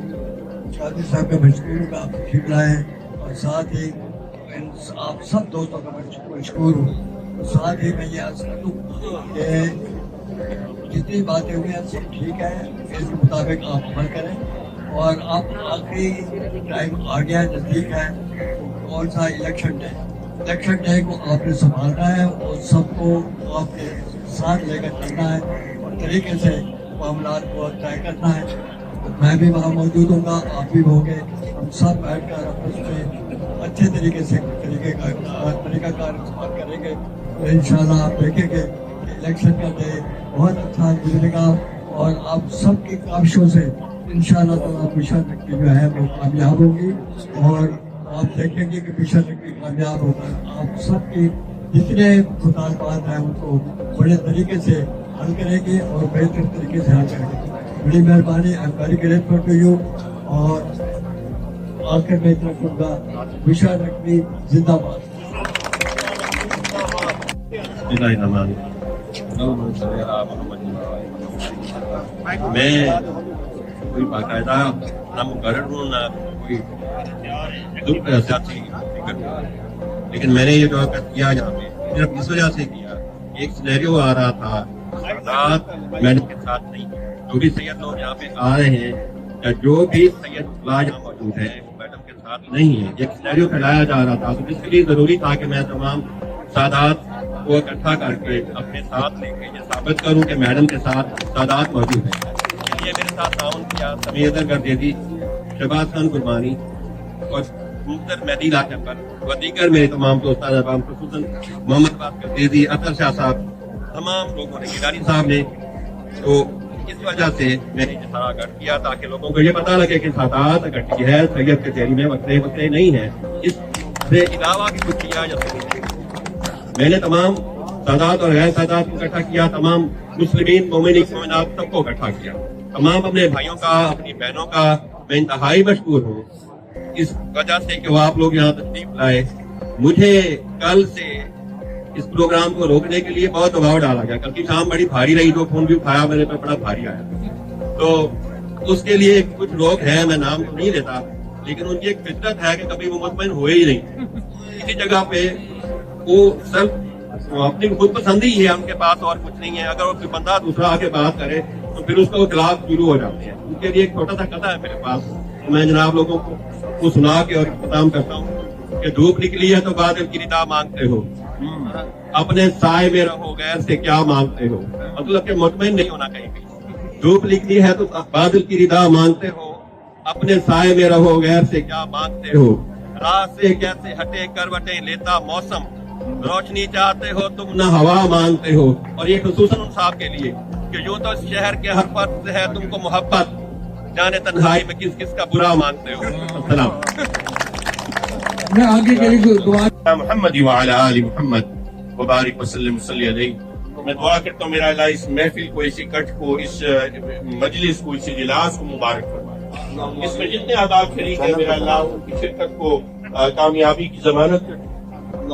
काजी साहब का मशकूर हूँ कि आप तशरीफ लाए हैं, और साथ ही आप सब दोस्तों का मशकूर हूँ। साथ ही मैं ये अर्ज कर दूँ कि जितनी बातें हुई हैं सब ठीक है, इसके मुताबिक आप अमल करें। और आप आखिरी टाइम आ गया, नज़दीक है, कौन सा इलेक्शन डे को आपने संभालना है और सबको आपके साथ लेकर चलना है और तरीके से मामला को तय करना है। तो मैं भी वहाँ मौजूद होगा, आप भी होंगे, हम सब बैठ कर आपस में अच्छे तरीके से तरीकाकार इस्तेमाल करेंगे। तो इंशाल्लाह आप देखेंगे कि इलेक्शन का डे बहुत अच्छा गुजरेगा और आप सब की काविशों से इंशाल्लाह ताला बुशरा नकवी जो है वो कामयाब होगी, और आप देखेंगे कि बुशरा नकवी कामयाब होकर आप सबकी जितने मुतालबात हैं उनको बड़े तरीके से हल करेंगे और बेहतर तरीके से हल करेंगे। बड़ी मेहरबानी, I am very grateful to you. और आखिर में इतना कहूँगा, बुशरा नकवी जिंदाबाद। मैं कोई बाकायदा ना मुकर्रर हूँ ना कोई सियासी फिक्र हूँ, लेकिन मैंने ये जो किया यहाँ पे सिर्फ इस वजह से किया, एक सिनेरियो आ रहा था साथ मैडम के साथ नहीं, जो भी सैयद लोग यहाँ पे आ रहे हैं या जो भी सैयद यहाँ मौजूद है वो मैडम के साथ नहीं है, एक सिनेरियो फैलाया जा रहा था। तो इसके लिए जरूरी था कि मैं तमाम सादात को इकट्ठा करके अपने साथ लेके ये साबित करूँ कि मैडम के साथ सादात मौजूद है। इसलिए मेरे साथ ताउन किया समीर गर्देदी, शहबाज खान कुर्बानी और मुख्तर मेहदी लाजपत व दीगर मेरे तमाम दोस्त अहबाब, खुसूसन मोहम्मद बाकर देदी, अतर शाह साहब, तमाम लोगों ने, गिलानी साहब ने, तो इस वजह से मैंने इजहार किया ताकि लोगों को ये पता लगे कि सादात इकट्ठी है, सैयद कचहरी में वक्ते नहीं है, इससे अलावा भी कुछ किया जा सकता है। मैंने तमाम सादात और गैर सादात को इकट्ठा किया, तमाम मुस्लिमीन मोमिनात सबको इकट्ठा किया, तमाम अपने भाइयों का, अपनी बहनों का मैं इंतहाई मशहूर हूँ इस वजह से कि वो आप लोग यहाँ तशरीफ लाए। मुझे कल से इस प्रोग्राम को रोकने के लिए बहुत दबाव डाला गया, कल की शाम बड़ी भारी रही, जो फोन भी उठाया मेरे पे बड़ा भारी आया। तो उसके लिए कुछ लोग हैं, मैं नाम तो नहीं लेता, लेकिन उनकी एक फितरत है कि कभी वो मुतमईन हुए ही नहीं। इसी जगह पे वो सिर्फ अपनी खुद पसंद ही है उनके पास, और कुछ नहीं है। अगर वो कोई बंदा दूसरा आके बात करे तो फिर उसका खिलाफ शुरू हो जाते हैं। उनके लिए एक छोटा सा कथा है मेरे पास, तो मैं जनाब लोगों को सुना के और इख्तिताम करता हूँ कि धूप निकली है तो बादल की निदा मांगते हो, अपने साए में रहो, गैर से क्या मांगते हो। मतलब कि मुतमईन नहीं होना कहीं भी। धूप निकली है तो बादल की निदा मांगते हो, अपने साए में रहो, गैर से क्या मांगते हो, राह से कैसे हटे करवटें लेता मौसम, रोशनी चाहते हो तुम न हवा मांगते हो। और ये खुसूसन उन साहब के लिए कि जो तो शहर के हर फर्द से है तुमको मोहब्बत, जाने तन्हाई में किस किस का बुरा मांगते हो। अस्सलाम। मैं आगे के लिए दुआ मोहम्मद व अला आलि मोहम्मद व बारिक वसल्लम सल्ली अलैहि। मैं दुआ करता हूँ मेरा अल्लाह इस महफिल को, इस इकट्ठ को, इस मजलिस को, इस इजलास को मुबारक फरमाए। इसमें जितने आदाब शरीक है मेरा अल्लाह उनकी शिरकत को कामयाबी की जमानत रखे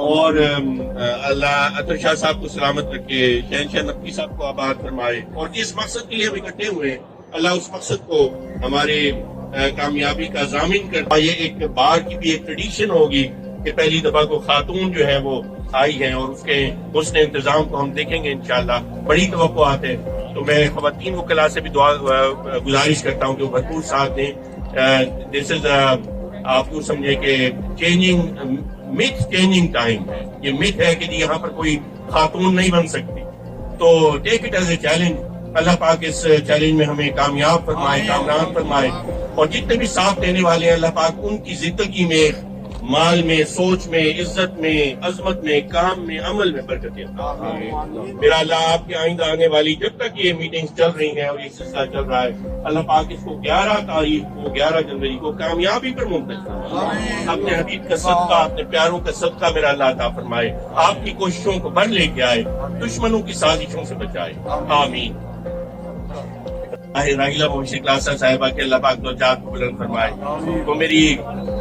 और अल्लाह अतर शाह साहब को सलामत रखे, शहनशाह नकवी साहब को आबाद फरमाए। और जिस मकसद के लिए हम इकट्ठे हुए हैं अल्लाह उस मकसद को हमारे कामयाबी का जामिन करता। ये एक बार की भी एक ट्रेडिशन होगी कि पहली दफा को खातून जो है वो आई है और उसके हुस्न इंतजाम को हम देखेंगे इंशाल्लाह। बड़ी तवक्कुआत है, तो मैं खवातीन वकला से भी दुआ गुजारिश करता हूँ कि वो भरपूर साथ दें। दिस इज आप यूँ समझे कि मिथ चेंजिंग टाइम है। ये मिथ है कि जी यहाँ पर कोई खातून नहीं बन सकती, तो take it as a challenge. Allah पाक इस चैलेंज में हमें कामयाब फरमाए, कामयाब फरमाए। और जितने भी साथ देने वाले हैं अल्लाह पाक उनकी जिंदगी में, माल में, सोच में, इज्जत में, अजमत में, काम में, अमल में बरकत अता फरमाए। मेरा अल्लाह आपके आइंदा आने वाली जब तक ये मीटिंग्स चल रही हैं और ये सिलसिला चल रहा है अल्लाह पाक इसको 11 तारीख को 11 जनवरी को कामयाबी पर मुंतकिल फरमाए। अपने हबीब का सदका, अपने प्यारों का सदका मेरा अल्लाह अता फरमाए। आपकी कोशिशों को बढ़ लेके आए, दुश्मनों की साजिशों से बचाए, आमीन। राहिला मोहसिन क्लासा साहिबा के अल्लाह पाक दर्जात को बुलंद फरमाए। वो मेरी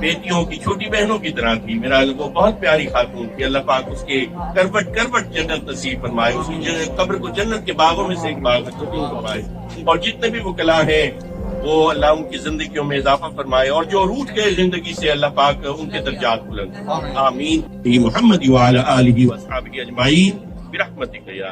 बेटियों की छोटी बहनों की तरह थी, मेरा वो बहुत प्यारी खातून थी। अल्लाह पाक उसके करवट करवट जन्नत नसीब फरमाए, उसकी कब्र को जन्नत के बागों में से एक बाग में तब्दील फरमाए। और जितने भी वकला हैं वो अल्लाह उनकी जिंदगियों में इजाफा फरमाए, और जो रूठ गए जिंदगी से अल्लाह पाक उनके दर्जात बुलंद, आमीन। मोहम्मद व अला आलिहि व अस्हाबिहि अजमाइन बिरहमतिक या